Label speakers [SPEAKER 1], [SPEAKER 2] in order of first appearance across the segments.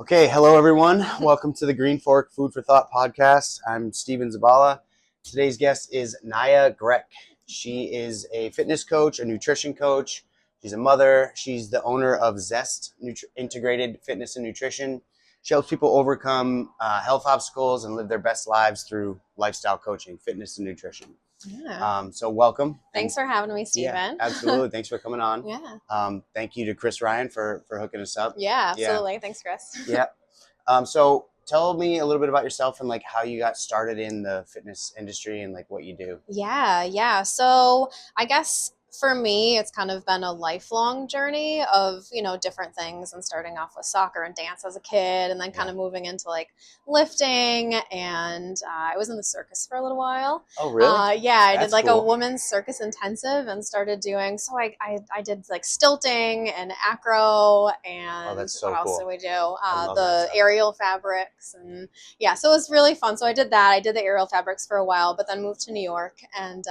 [SPEAKER 1] Okay, hello everyone. Welcome to the Greenfork Food for Thought podcast. I'm Stephen Zabala. Today's guest is Naiya Grec. She is a fitness coach, a nutrition coach. She's a mother. She's the owner of Zest Integrated Fitness and Nutrition. She helps people overcome health obstacles and live their best lives through lifestyle coaching, fitness and nutrition.
[SPEAKER 2] Yeah.
[SPEAKER 1] So welcome.
[SPEAKER 2] Thanks for having me, Stephen.
[SPEAKER 1] Yeah, absolutely. Thanks for coming on.
[SPEAKER 2] Yeah.
[SPEAKER 1] Thank you to Chris Ryan for hooking us up.
[SPEAKER 2] Yeah, absolutely. Yeah. Thanks, Chris.
[SPEAKER 1] Yeah. So tell me a little bit about yourself and like how you got started in the fitness industry and like what you do.
[SPEAKER 2] Yeah. So I guess for me, it's kind of been a lifelong journey of, different things, and starting off with soccer and dance as a kid, and then kind of moving into like lifting, and I was in the circus for a little while.
[SPEAKER 1] Oh, really?
[SPEAKER 2] Yeah, I
[SPEAKER 1] That's
[SPEAKER 2] did like
[SPEAKER 1] cool.
[SPEAKER 2] a women's circus intensive and started doing, so I did like stilting and acro, and
[SPEAKER 1] that's so
[SPEAKER 2] what else
[SPEAKER 1] cool.
[SPEAKER 2] did we do?
[SPEAKER 1] I love
[SPEAKER 2] The
[SPEAKER 1] that stuff.
[SPEAKER 2] aerial fabrics, and yeah, so it was really fun. So I did that. I did the aerial fabrics for a while, but then moved to New York and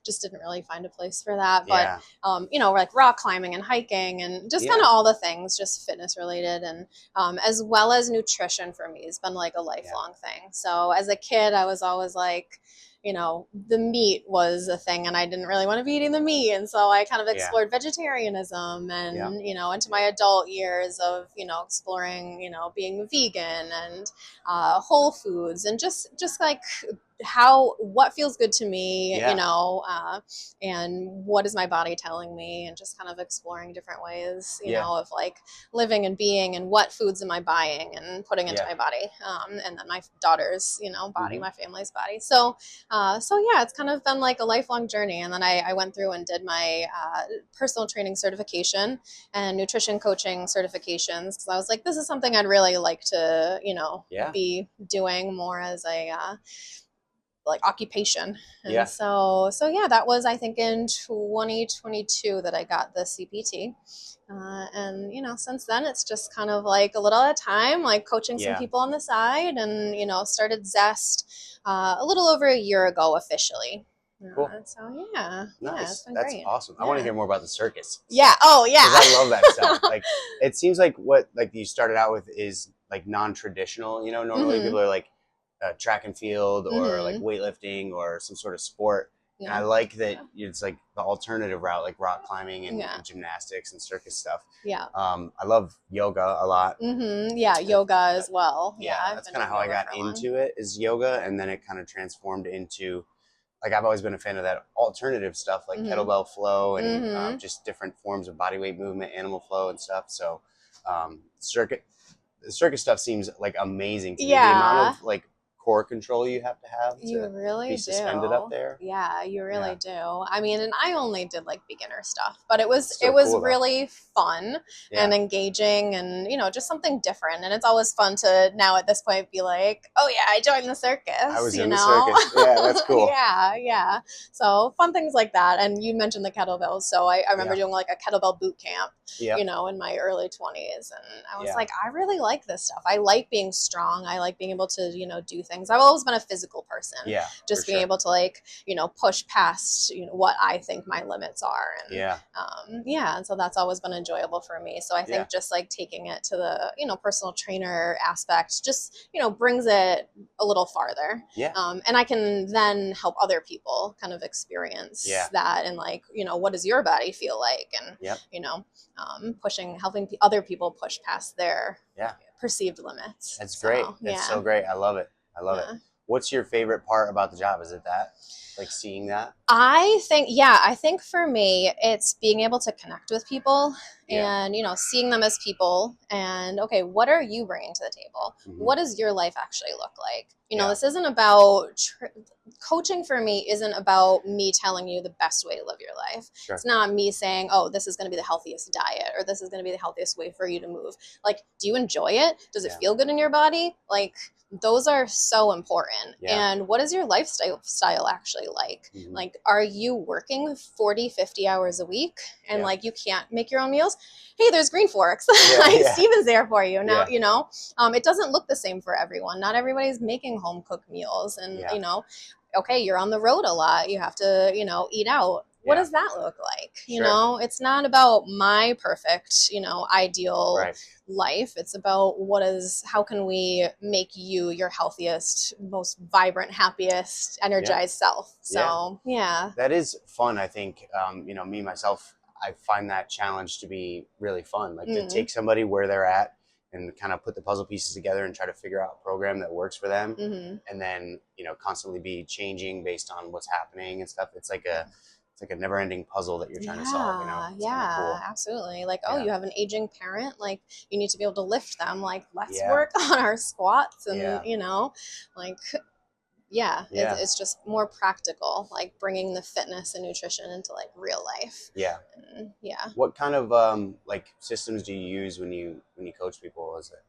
[SPEAKER 2] just didn't really find a place for that. But we're like rock climbing and hiking and just kind of all the things, just fitness related, and as well as nutrition for me has been like a lifelong thing. So as a kid, I was always like, the meat was a thing and I didn't really want to be eating the meat. And so I kind of explored vegetarianism and, into my adult years of, exploring, being vegan and whole foods and just like what feels good to me, and what is my body telling me, and just kind of exploring different ways, of like living and being, and what foods am I buying and putting into my body, and then my daughter's, body, my family's body. So it's kind of been like a lifelong journey. And then I went through and did my personal training certification and nutrition coaching certifications, because I was like, this is something I'd really like to, be doing more as a like occupation. And so that was, I think, in 2022 that I got the CPT. And, since then it's just kind of like a little at a time, like coaching some people on the side, and, started Zest a little over a year ago officially.
[SPEAKER 1] Cool.
[SPEAKER 2] So yeah.
[SPEAKER 1] Nice.
[SPEAKER 2] It's been
[SPEAKER 1] That's
[SPEAKER 2] great.
[SPEAKER 1] awesome. I want to hear more about the circus.
[SPEAKER 2] Yeah. Oh yeah.
[SPEAKER 1] Because I love that stuff. Like, it seems like what like you started out with is like non-traditional, normally people are like track and field or like weightlifting or some sort of sport. And I like that it's like the alternative route, like rock climbing and gymnastics and circus stuff.
[SPEAKER 2] Yeah.
[SPEAKER 1] I love yoga a lot.
[SPEAKER 2] Yeah, yoga as well.
[SPEAKER 1] Yeah, that's kind of how I got into it, is yoga, and then it kind of transformed into, like, I've always been a fan of that alternative stuff, like kettlebell flow and just different forms of bodyweight movement, animal flow and stuff. So the circus stuff seems like amazing to me. The amount of like core control you have to
[SPEAKER 2] really
[SPEAKER 1] be suspended up there.
[SPEAKER 2] Yeah, you really do. I mean, and I only did like beginner stuff, but it was
[SPEAKER 1] cool,
[SPEAKER 2] really fun and engaging, and just something different. And it's always fun to now at this point be like, oh yeah, I joined the circus.
[SPEAKER 1] I was in the circus. Yeah, that's cool.
[SPEAKER 2] Yeah. So fun things like that. And you mentioned the kettlebells, so I remember doing like a kettlebell boot camp, in my early 20s, and I was like, I really like this stuff. I like being strong. I like being able to do things. I've always been a physical person. Yeah. Just being able to like, push past, what I think my limits are. And and so that's always been enjoyable for me. So I think just like taking it to the, personal trainer aspect just, brings it a little farther. Yeah. And I can then help other people kind of experience that, and like, what does your body feel like? And, helping other people push past their perceived limits.
[SPEAKER 1] That's great. That's so great. I love it. It. What's your favorite part about the job? Is it that? Like seeing that? I
[SPEAKER 2] think for me, it's being able to connect with people and, seeing them as people, and, okay, what are you bringing to the table? What does your life actually look like? This isn't about coaching for me isn't about me telling you the best way to live your life. Sure. It's not me saying, oh, this is going to be the healthiest diet, or this is going to be the healthiest way for you to move. Like, do you enjoy it? Does it feel good in your body? Like, those are so important. And what is your lifestyle actually like? Like, are you working 40, 50 hours a week and like you can't make your own meals? Hey, there's Greenforks. Stephen's there for you. Now, it doesn't look the same for everyone. Not everybody's making home cooked meals, and okay, you're on the road a lot. You have to, eat out. what does that look like? You know, it's not about my perfect, you know, ideal life. It's about how can we make you your healthiest, most vibrant, happiest, energized self. So
[SPEAKER 1] that is fun. I think, you know, me, myself, I find that challenge to be really fun. Like to take somebody where they're at and kind of put the puzzle pieces together and try to figure out a program that works for them. And then, you know, constantly be changing based on what's happening and stuff. It's like a never ending puzzle that you're trying to solve, you know? It's cool.
[SPEAKER 2] Absolutely. Like, oh, you have an aging parent, like you need to be able to lift them. Like, let's work on our squats and, you know, like, it's just more practical, like bringing the fitness and nutrition into like real life.
[SPEAKER 1] What kind of like systems do you use when you coach people? Is it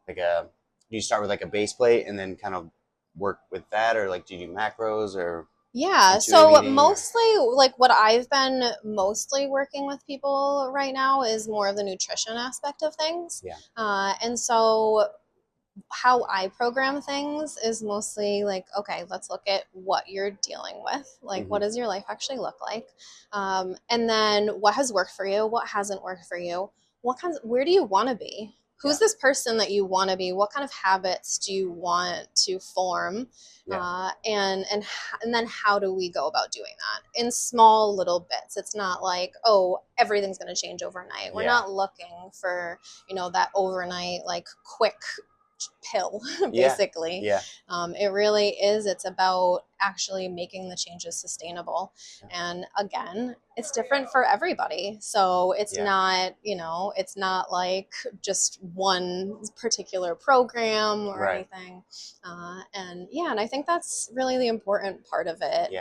[SPEAKER 1] like do you start with like a base plate and then kind of work with that, or like do you do macros or?
[SPEAKER 2] So mostly like what I've been mostly working with people right now is more of the nutrition aspect of things. And so how I program things is mostly like, okay, let's look at what you're dealing with. Like, what does your life actually look like? And then what has worked for you? What hasn't worked for you? Where do you want to be? Who's this person that you want to be? What kind of habits do you want to form? And then how do we go about doing that in small little bits? It's not like, oh, everything's going to change overnight. We're not looking for, you know, that overnight, like quick pill, basically. It really is. It's about actually making the changes sustainable. And again, it's different for everybody. So it's not, you know, it's not like just one particular program or anything. And I think that's really the important part of it,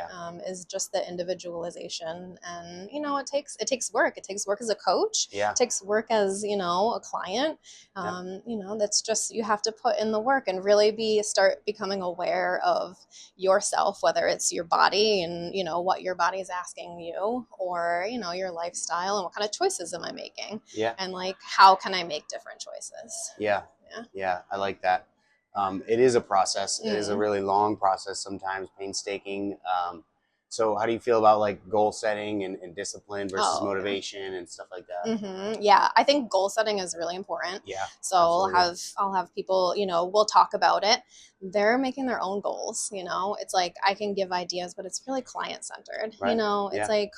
[SPEAKER 2] is just the individualization. And, you know, it takes work. It takes work as a coach. It takes work as, you know, a client. You know, that's just, you have to put in the work and really start becoming aware of yourself, whether it's your body and, you know, what your body is asking you, or, you know, your lifestyle and what kind of choices am I making? And like, how can I make different choices?
[SPEAKER 1] I like that. It is a process. It is a really long process, sometimes painstaking. So how do you feel about like goal setting and discipline versus motivation and stuff like that?
[SPEAKER 2] I think goal setting is really important. So
[SPEAKER 1] absolutely.
[SPEAKER 2] I'll have people, you know, we'll talk about it. They're making their own goals, you know. It's like I can give ideas, but it's really client centered. You know, it's like,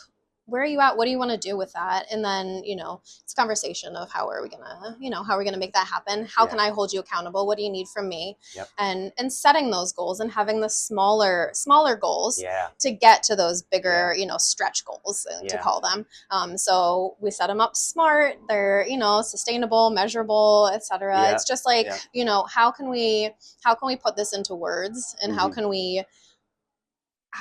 [SPEAKER 2] where are you at? What do you want to do with that? And then, you know, it's a conversation of how are we gonna make that happen? How can I hold you accountable? What do you need from me? And setting those goals and having the smaller goals to get to those bigger, you know, stretch goals to call them. So we set them up smart. They're, you know, sustainable, measurable, etc. It's just like, you know, how can we put this into words, and how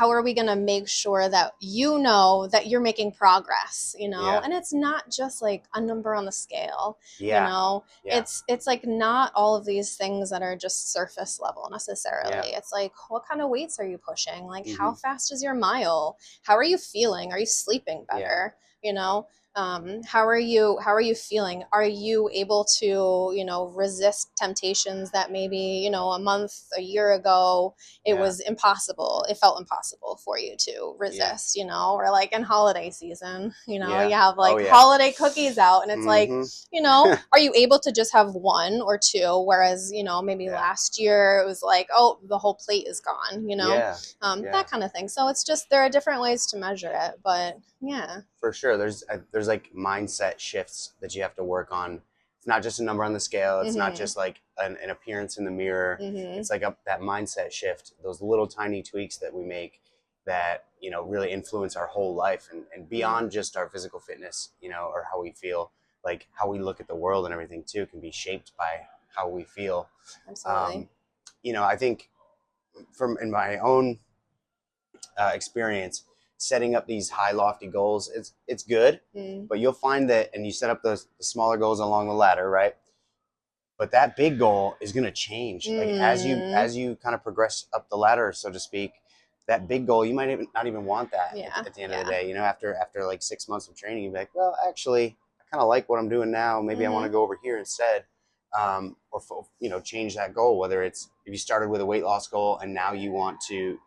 [SPEAKER 2] are we going to make sure that you know that you're making progress, you know? And it's not just like a number on the scale, you know? It's like not all of these things that are just surface level necessarily. It's like, what kind of weights are you pushing? Like, how fast is your mile? How are you feeling? Are you sleeping better? You know? How are you feeling? Are you able to, you know, resist temptations that maybe, you know, a year ago, it was impossible. It felt impossible for you to resist, you know, or like in holiday season, you know, you have like holiday cookies out, and it's like, you know, are you able to just have one or two? Whereas, you know, maybe last year it was like, oh, the whole plate is gone, you know, that kind of thing. So it's just, there are different ways to measure it, but
[SPEAKER 1] for sure. There's like mindset shifts that you have to work on. It's not just a number on the scale. It's not just like an appearance in the mirror. It's like that mindset shift, those little tiny tweaks that we make that, you know, really influence our whole life and beyond just our physical fitness, you know, or how we feel, like how we look at the world and everything too can be shaped by how we feel.
[SPEAKER 2] Absolutely.
[SPEAKER 1] You know, I think in my own experience, setting up these high lofty goals, it's good, but you'll find that, and you set up the smaller goals along the ladder, right? But that big goal is going to change. Like as you kind of progress up the ladder, so to speak, that big goal, you might not even want that at the end of the day. You know, after like 6 months of training, you'd be like, well, actually, I kind of like what I'm doing now. Maybe I want to go over here instead. or change that goal, whether it's if you started with a weight loss goal and now you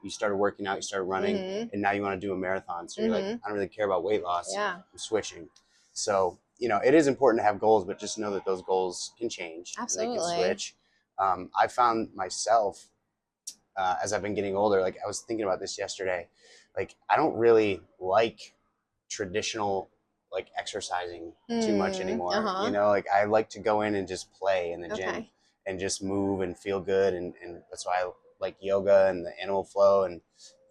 [SPEAKER 1] started working out, you started running, and now you want to do a marathon. So you're like, I don't really care about weight loss. I'm switching. So, it is important to have goals, but just know that those goals can change.
[SPEAKER 2] Absolutely.
[SPEAKER 1] And they can switch. I found myself, as I've been getting older, like I was thinking about this yesterday, like I don't really like traditional like exercising too much anymore. Like I like to go in and just play in the gym and just move and feel good. And that's why I like yoga and the animal flow. And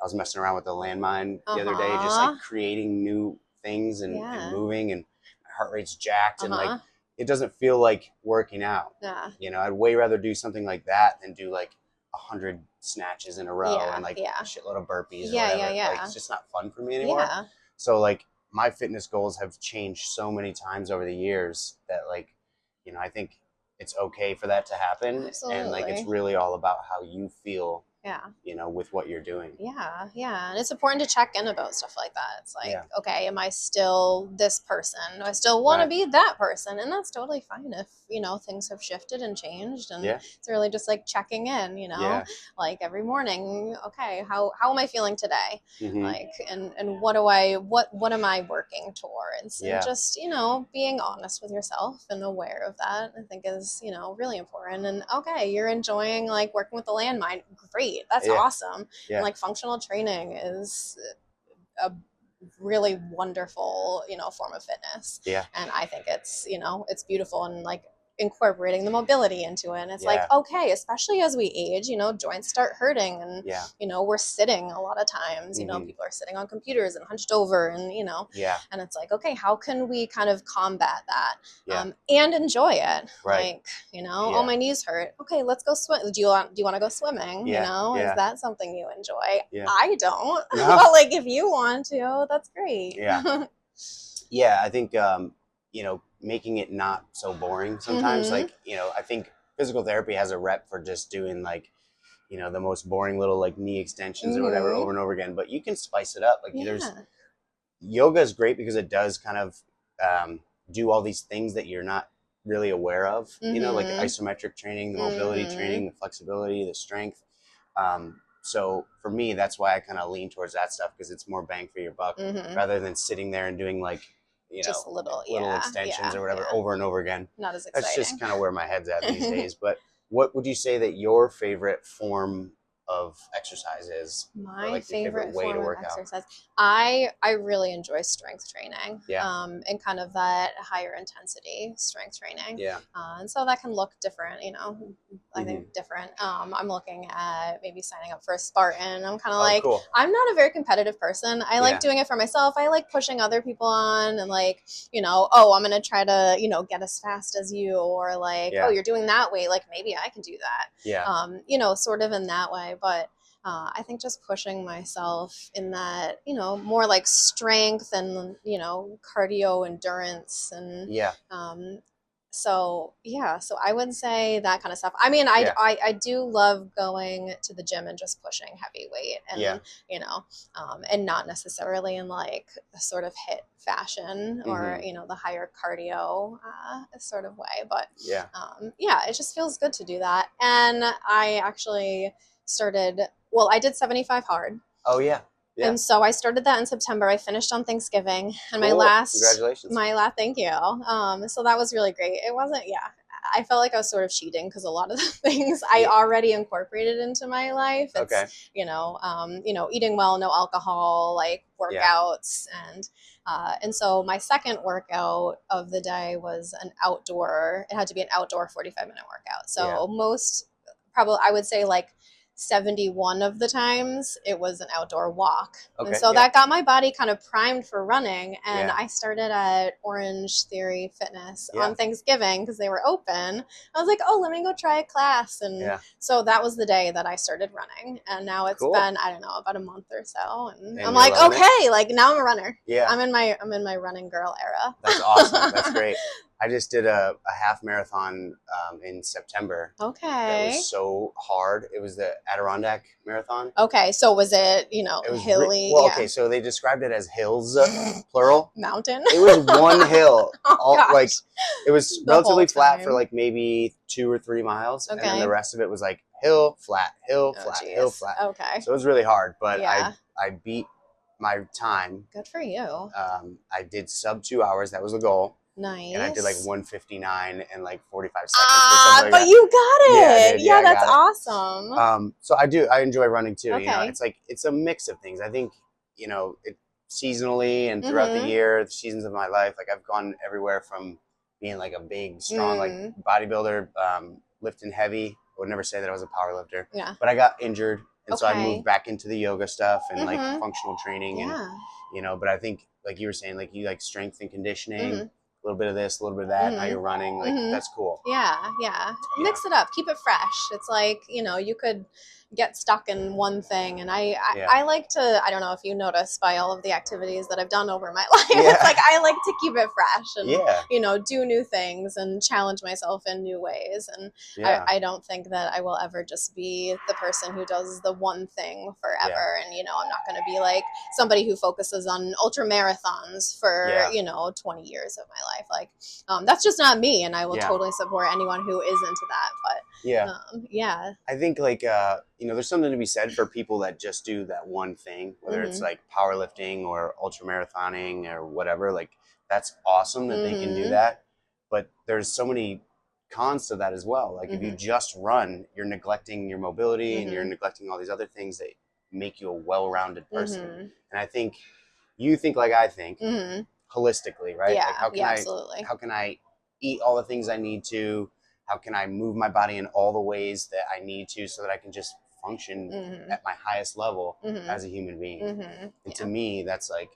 [SPEAKER 1] I was messing around with the landmine the other day, just like creating new things and moving, and my heart rate's jacked and like, it doesn't feel like working out. I'd way rather do something like that than do like 100 snatches in a row and like a shitload of burpees or whatever. Like, it's just not fun for me anymore. So like my fitness goals have changed so many times over the years that like, I think it's okay for that to happen. Absolutely. And like, it's really all about how you feel, with what you're doing.
[SPEAKER 2] And it's important to check in about stuff like that. It's like, okay, am I still this person? Do I still want to be that person? And that's totally fine if, things have shifted and changed. And it's really just like checking in, like every morning, okay, how am I feeling today? Like, and what am I working towards? And just, being honest with yourself and aware of that, I think is, really important. And okay, you're enjoying like working with the landmine. Great. That's awesome. And like functional training is a really wonderful, form of fitness. And I think it's, it's beautiful, and like incorporating the mobility into it. And it's like, okay, especially as we age, joints start hurting, and, we're sitting a lot of times, people are sitting on computers and hunched over, and, and it's like, okay, how can we kind of combat that and enjoy it? Like, oh, my knees hurt. Okay, let's go swim. Do you want to go swimming? Is that something you enjoy? I don't, but like, if you want to, that's great.
[SPEAKER 1] I think, making it not so boring sometimes. Like, I think physical therapy has a rep for just doing like, the most boring little like knee extensions or whatever over and over again, but you can spice it up. Like there's yoga is great because it does kind of do all these things that you're not really aware of, like the isometric training, the mobility training, the flexibility, the strength. So for me, that's why I kind of lean towards that stuff, because it's more bang for your buck rather than sitting there and doing like,
[SPEAKER 2] just little
[SPEAKER 1] extensions or whatever over and over again.
[SPEAKER 2] Not as exciting.
[SPEAKER 1] That's just kind of where my head's at these days. But what would you say that your favorite form of exercise is?
[SPEAKER 2] My like favorite way to work out? Exercise. I really enjoy strength training. And kind of that higher intensity strength training. And so that can look different, I think different. I'm looking at maybe signing up for a Spartan. I'm kind of like, cool. I'm not a very competitive person. I like doing it for myself. I like pushing other people on, and like, oh, I'm going to try to, get as fast as you, or like, oh, you're doing that way, like maybe I can do that. Sort of in that way. But I think just pushing myself in that, more like strength and, cardio endurance and, so I would say that kind of stuff. I mean, I do love going to the gym and just pushing heavy weight, and, and not necessarily in like a sort of HIIT fashion or, the higher cardio sort of way. But it just feels good to do that. And I actually I did 75 hard. Oh, yeah. And so I started that in September. I finished on Thanksgiving, and congratulations. Thank you. So that was really great. It wasn't, I felt like I was sort of cheating, because a lot of the things I already incorporated into my life. It's, eating well, no alcohol, like workouts. And so my second workout of the day was it had to be an outdoor 45-minute workout. So I would say like 71 of the times it was an outdoor walk. And so that got my body kind of primed for running. And I started at Orangetheory Fitness on Thanksgiving because they were open. I was like, oh, let me go try a class. And so that was the day that I started running. And now it's been, I don't know, about a month or so. And I'm like, okay, like now I'm a runner. I'm in my running girl era.
[SPEAKER 1] That's awesome. That's great. I just did a half marathon in September.
[SPEAKER 2] Okay.
[SPEAKER 1] That was so hard. It was the Adirondack Marathon.
[SPEAKER 2] Okay, so was it, you know,
[SPEAKER 1] It was
[SPEAKER 2] hilly?
[SPEAKER 1] well, okay, so they described it as hills, plural.
[SPEAKER 2] Mountain?
[SPEAKER 1] It was one hill. Like, it was
[SPEAKER 2] The
[SPEAKER 1] relatively
[SPEAKER 2] whole
[SPEAKER 1] flat for
[SPEAKER 2] time.
[SPEAKER 1] like maybe 2 or 3 miles. And then
[SPEAKER 2] Okay.
[SPEAKER 1] the rest of it was like hill, flat, hill,
[SPEAKER 2] Oh,
[SPEAKER 1] flat,
[SPEAKER 2] geez.
[SPEAKER 1] hill, flat.
[SPEAKER 2] Okay.
[SPEAKER 1] So it was really hard, but
[SPEAKER 2] Yeah.
[SPEAKER 1] I beat my time.
[SPEAKER 2] Good for you.
[SPEAKER 1] I did sub 2 hours. That was the goal.
[SPEAKER 2] Nice.
[SPEAKER 1] And I did like 1:59 and like 45 seconds.
[SPEAKER 2] Ah, but
[SPEAKER 1] that.
[SPEAKER 2] you got
[SPEAKER 1] Yeah, I
[SPEAKER 2] it.
[SPEAKER 1] did.
[SPEAKER 2] Yeah,
[SPEAKER 1] I
[SPEAKER 2] that's
[SPEAKER 1] got it.
[SPEAKER 2] awesome.
[SPEAKER 1] So I enjoy running too.
[SPEAKER 2] Okay.
[SPEAKER 1] You know, it's like, it's a mix of things. I think, you know, it seasonally and throughout the
[SPEAKER 2] Mhm.
[SPEAKER 1] year, the seasons of my life, like I've gone everywhere from being like a big, strong, like bodybuilder, lifting heavy. I would never say that I was a power lifter.
[SPEAKER 2] Yeah.
[SPEAKER 1] But I got injured. And so I
[SPEAKER 2] Okay.
[SPEAKER 1] moved back into the yoga stuff and like functional training.
[SPEAKER 2] Yeah.
[SPEAKER 1] And, you know, but I think, like you were saying, like you like strength and conditioning,
[SPEAKER 2] Mhm.
[SPEAKER 1] a little bit of this, a little bit of that. Now you're running. Like, that's cool.
[SPEAKER 2] Yeah, yeah. Mix it up. Keep it fresh. It's like, you know, you could get stuck in one thing. And I like to, I don't know if you notice by all of the activities that I've done over my life, it's like I like to keep it fresh and, you know, do new things and challenge myself in new ways. And I don't think that I will ever just be the person who does the one thing forever. And, you know, I'm not going to be like somebody who focuses on ultra marathons for, you know, 20 years of my life. Like, that's just not me. And I will totally support anyone who is into that. But I
[SPEAKER 1] think like, you know, there's something to be said for people that just do that one thing, whether it's like powerlifting or ultra marathoning or whatever. Like, that's awesome that they can do that. But there's so many cons to that as well. Like, if you just run, you're neglecting your mobility and you're neglecting all these other things that make you a well-rounded person. And I think you think like I think, holistically, right?
[SPEAKER 2] Yeah,
[SPEAKER 1] like
[SPEAKER 2] absolutely.
[SPEAKER 1] How can I eat all the things I need to? How can I move my body in all the ways that I need to so that I can just function at my highest level as a human being? And to me, that's like,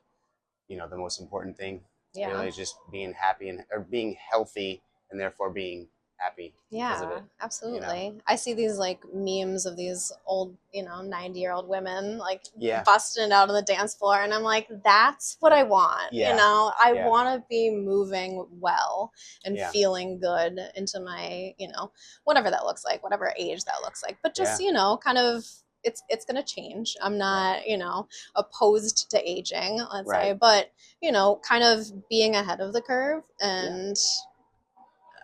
[SPEAKER 1] you know, the most important thing. Really, is just being happy or being healthy and therefore being happy because of it.
[SPEAKER 2] Absolutely.
[SPEAKER 1] You know?
[SPEAKER 2] I see these like memes of these old, you know, 90-year-old women like busting it out on the dance floor, and I'm like, that's what I want. You know, I want to be moving well and feeling good into my, you know, whatever that looks like, whatever age that looks like. But just, you know, kind of it's going to change. I'm not, you know, opposed to aging, let's say, but, you know, kind of being ahead of the curve and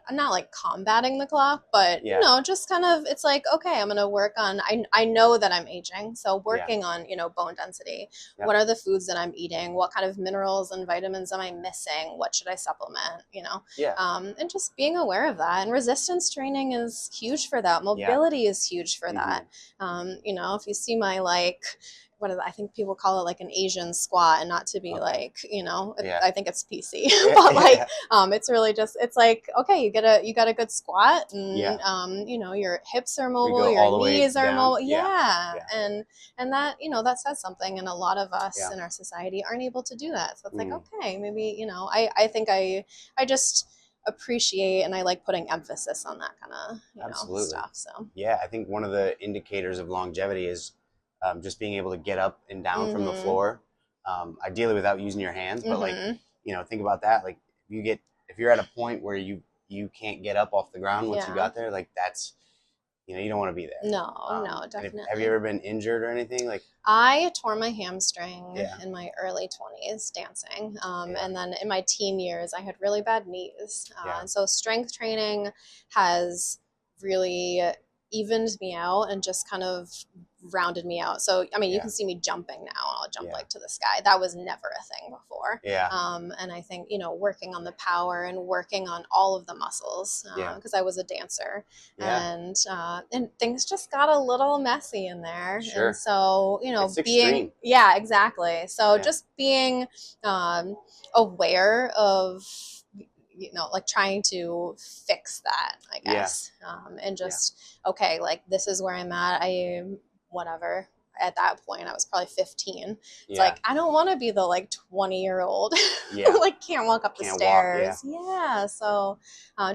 [SPEAKER 2] I'm not like combating the clock, but you know, just kind of, it's like, okay, I'm going to work on, I know that I'm aging. So working on, you know, bone density, what are the foods that I'm eating? What kind of minerals and vitamins am I missing? What should I supplement? You know, and just being aware of that. And resistance training is huge for that. Mobility is huge for that. You know, if you see my like, I think people call it like an Asian squat, and not to be like, you know, I think it's PC, but like, it's really just, it's like, okay, you got a good squat and, you know, your hips are mobile, your knees are mobile. And that, you know, that says something. And a lot of us in our society aren't able to do that. So it's like, okay, maybe, you know, I think I just appreciate and I like putting emphasis on that kind of, you know, stuff. So
[SPEAKER 1] I think one of the indicators of longevity is just being able to get up and down from the floor, ideally without using your hands. But like, you know, think about that. Like, if you're at a point where you can't get up off the ground once you got there, like that's, you know, you don't want to be there.
[SPEAKER 2] No, definitely.
[SPEAKER 1] Have you ever been injured or anything? Like,
[SPEAKER 2] I tore my hamstring in my early 20s dancing. And then in my teen years, I had really bad knees. And so strength training has really evened me out and just kind of rounded me out. So, I mean, you can see me jumping now, and I'll jump like to the sky. That was never a thing before. And I think, you know, working on the power and working on all of the muscles, because I was a dancer and things just got a little messy in there. And so, you know,
[SPEAKER 1] it's extreme.
[SPEAKER 2] Exactly. So just being aware of, you know, like trying to fix that, I guess. And just, okay, like this is where I'm at. Whatever. At that point, I was probably 15. It's like, I don't want to be the like 20-year-old who like can't walk up the stairs. So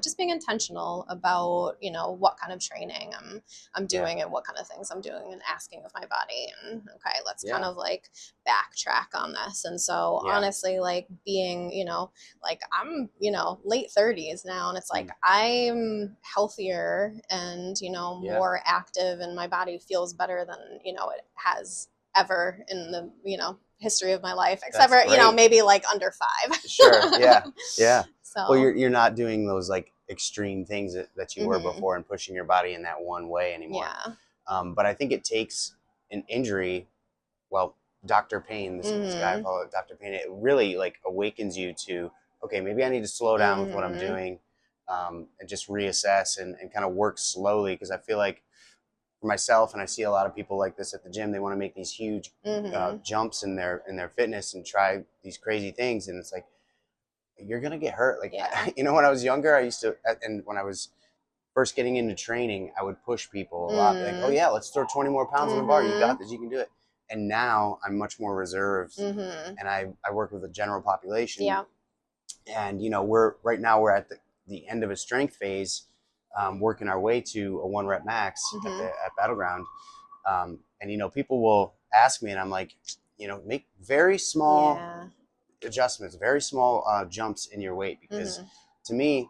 [SPEAKER 2] just being intentional about, you know, what kind of training I'm doing and what kind of things I'm doing and asking of my body. And okay, let's kind of like backtrack on this. And so honestly, like being, you know, like I'm, you know, late 30s now, and it's like I'm healthier and, you know, more active, and my body feels better than, you know, it has ever in the, you know, history of my life, except for, you know, maybe like under 5.
[SPEAKER 1] Sure. Yeah.
[SPEAKER 2] So
[SPEAKER 1] well, you're not doing those like extreme things that you were before and pushing your body in that one way anymore. But I think it takes an injury. Well, Dr. Payne, this guy, I call it Dr. Payne, it really like awakens you to, okay, maybe I need to slow down with what I'm doing, and just reassess and kind of work slowly. Because I feel like for myself, and I see a lot of people like this at the gym, they want to make these huge jumps in their fitness and try these crazy things. And it's like, you're going to get hurt. Like, you know, when I was younger, I used to, and when I was first getting into training, I would push people a lot. Like, oh yeah, let's throw 20 more pounds on the bar. You got this, you can do it. And now I'm much more reserved, and I work with a general population. And, you know, we're at the end of a strength phase, working our way to a 1 rep max at Battleground. And, you know, people will ask me, and I'm like, you know, make very small adjustments, very small jumps in your weight, because to me,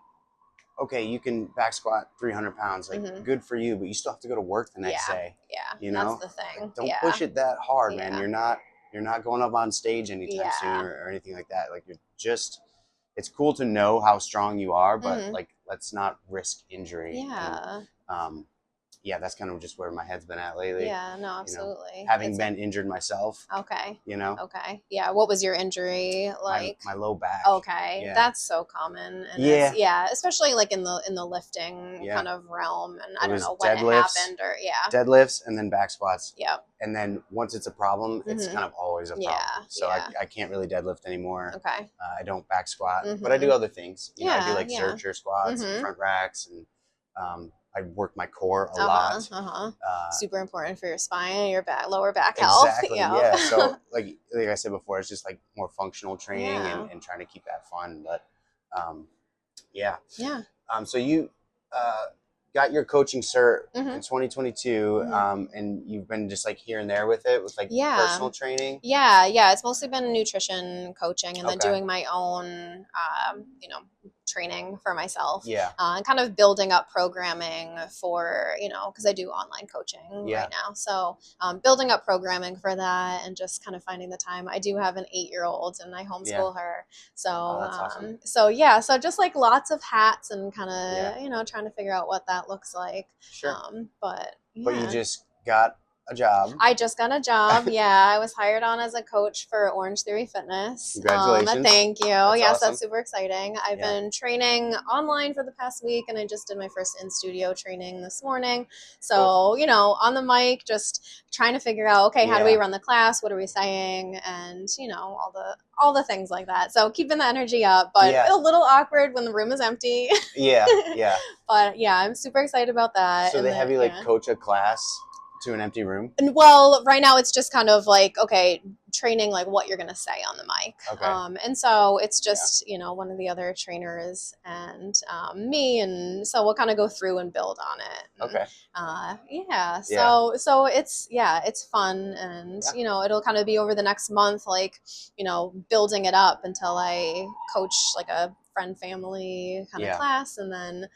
[SPEAKER 1] okay, you can back squat 300 pounds, like good for you, but you still have to go to work the next day. You know,
[SPEAKER 2] that's the thing.
[SPEAKER 1] Like, don't push it that hard, man. You're not going up on stage anytime soon or anything like that. Like, you're just, it's cool to know how strong you are, but like, let's not risk injury. And, that's kind of just where my head's been at lately.
[SPEAKER 2] Yeah, no, absolutely.
[SPEAKER 1] You know, having been injured myself.
[SPEAKER 2] Okay.
[SPEAKER 1] You know?
[SPEAKER 2] Okay. Yeah. What was your injury like?
[SPEAKER 1] My low back.
[SPEAKER 2] Okay.
[SPEAKER 1] Yeah.
[SPEAKER 2] That's so common. And especially like in the lifting kind of realm. And I don't know when it happened or
[SPEAKER 1] deadlifts and then back squats.
[SPEAKER 2] Yeah.
[SPEAKER 1] And then once it's a problem, it's kind of always a problem. So I can't really deadlift anymore.
[SPEAKER 2] Okay.
[SPEAKER 1] I don't back squat, but I do other things. You know, I do like zercher squats and front racks, and I work my core a lot.
[SPEAKER 2] Super important for your spine and your lower back health.
[SPEAKER 1] Exactly. Yeah. So like I said before, it's just like more functional training and trying to keep that fun. But so you got your coaching cert in 2022, and you've been just like here and there with it, with like personal training.
[SPEAKER 2] It's mostly been nutrition coaching, and then doing my own you know, training for myself, and kind of building up programming for, you know, because I do online coaching right now, so building up programming for that, and just kind of finding the time. I do have an 8-year-old, and I homeschool her, so
[SPEAKER 1] that's awesome.
[SPEAKER 2] so just like lots of hats, and kind of you know, trying to figure out what that looks like. But
[SPEAKER 1] you just got a job.
[SPEAKER 2] I just got a job. I was hired on as a coach for Orangetheory Fitness.
[SPEAKER 1] Congratulations.
[SPEAKER 2] Thank you.
[SPEAKER 1] That's awesome.
[SPEAKER 2] That's super exciting. I've been training online for the past week, and I just did my first in-studio training this morning. So, you know, on the mic, just trying to figure out, okay, how do we run the class? What are we saying? And, you know, all the things like that. So keeping the energy up, but a little awkward when the room is empty. But I'm super excited about that.
[SPEAKER 1] So they have you like coach a class to an empty room?
[SPEAKER 2] Well, right now it's just kind of like, okay, training like what you're going to say on the mic. And so it's just, you know, one of the other trainers and me. And so we'll kind of go through and build on it. So it's fun. And, you know, it'll kind of be over the next month, like, you know, building it up until I coach like a friend family kind of class, and then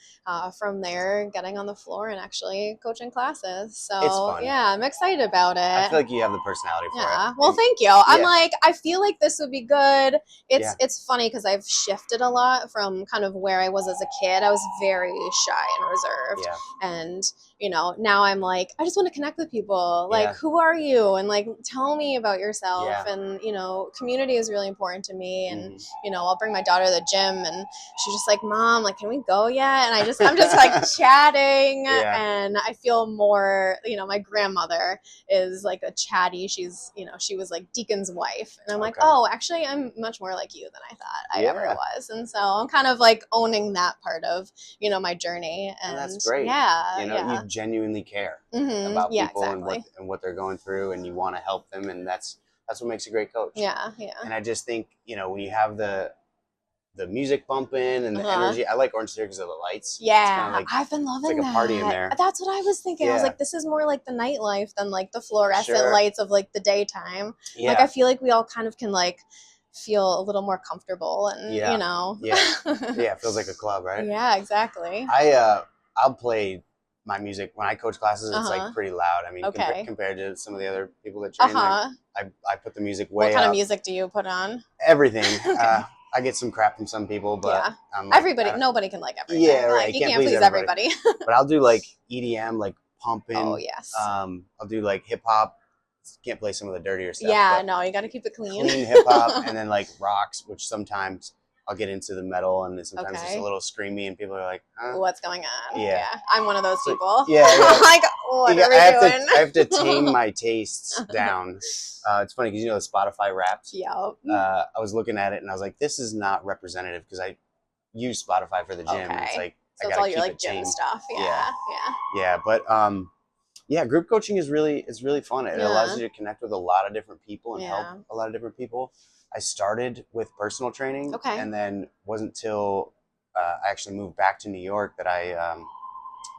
[SPEAKER 2] from there getting on the floor and actually coaching classes. So
[SPEAKER 1] it's fun.
[SPEAKER 2] I'm excited about it.
[SPEAKER 1] I feel like you have the personality for it.
[SPEAKER 2] Well, thank you. I'm like, I feel like this would be good. It's funny because I've shifted a lot from kind of where I was as a kid. I was very shy and reserved, and you know, now I'm like, I just want to connect with people. Like, who are you? And like, tell me about yourself. And, you know, community is really important to me. And, you know, I'll bring my daughter to the gym, and she's just like, Mom, like, can we go yet? And I'm just like chatting, and I feel more, you know, my grandmother is like a chatty. She's, you know, she was like Deacon's wife. And I'm like, oh, actually, I'm much more like you than I thought I ever was. And so I'm kind of like owning that part of, you know, my journey. And
[SPEAKER 1] that's great. You know, you genuinely care about people and what they're going through, and you want to help them, and that's what makes a great coach. And I just think, you know, when you have the the music bumping and the energy. I like Orangetheory because of the lights.
[SPEAKER 2] Yeah,
[SPEAKER 1] Like,
[SPEAKER 2] I've been loving
[SPEAKER 1] it's like
[SPEAKER 2] that.
[SPEAKER 1] a party in there.
[SPEAKER 2] That's what I was thinking. I was like, this is more like the nightlife than like the fluorescent lights of like the daytime. Yeah. Like I feel like we all kind of can like feel a little more comfortable and you know.
[SPEAKER 1] Yeah, it feels like a club, right?
[SPEAKER 2] Yeah, exactly.
[SPEAKER 1] I'll play my music when I coach classes. It's like pretty loud. I mean, compared to some of the other people that train, I put the music way up.
[SPEAKER 2] What kind of music do you put on?
[SPEAKER 1] Everything. I get some crap from some people, but
[SPEAKER 2] like, nobody can like everything.
[SPEAKER 1] Yeah, right.
[SPEAKER 2] Like, you can't please everybody.
[SPEAKER 1] But I'll do like EDM, like pumping.
[SPEAKER 2] Oh yes.
[SPEAKER 1] I'll do like hip hop. Can't play some of the dirtier stuff.
[SPEAKER 2] Yeah, no, you got to keep it clean.
[SPEAKER 1] Clean hip hop, and then like rocks, which sometimes I'll get into the metal, and sometimes it's a little screamy, and people are like, huh?
[SPEAKER 2] What's going on?
[SPEAKER 1] Yeah.
[SPEAKER 2] I'm one of those people.
[SPEAKER 1] Yeah.
[SPEAKER 2] Like, what are we doing?
[SPEAKER 1] I have to tame my tastes down. It's funny because the Spotify Wrapped.
[SPEAKER 2] Yep.
[SPEAKER 1] I was looking at it, and I was like, this is not representative because I use Spotify for the gym. And it's like
[SPEAKER 2] so it's all your like gym stuff.
[SPEAKER 1] Yeah. But group coaching is really fun. It allows you to connect with a lot of different people and help a lot of different people. I started with personal training, and then wasn't till I actually moved back to New York that I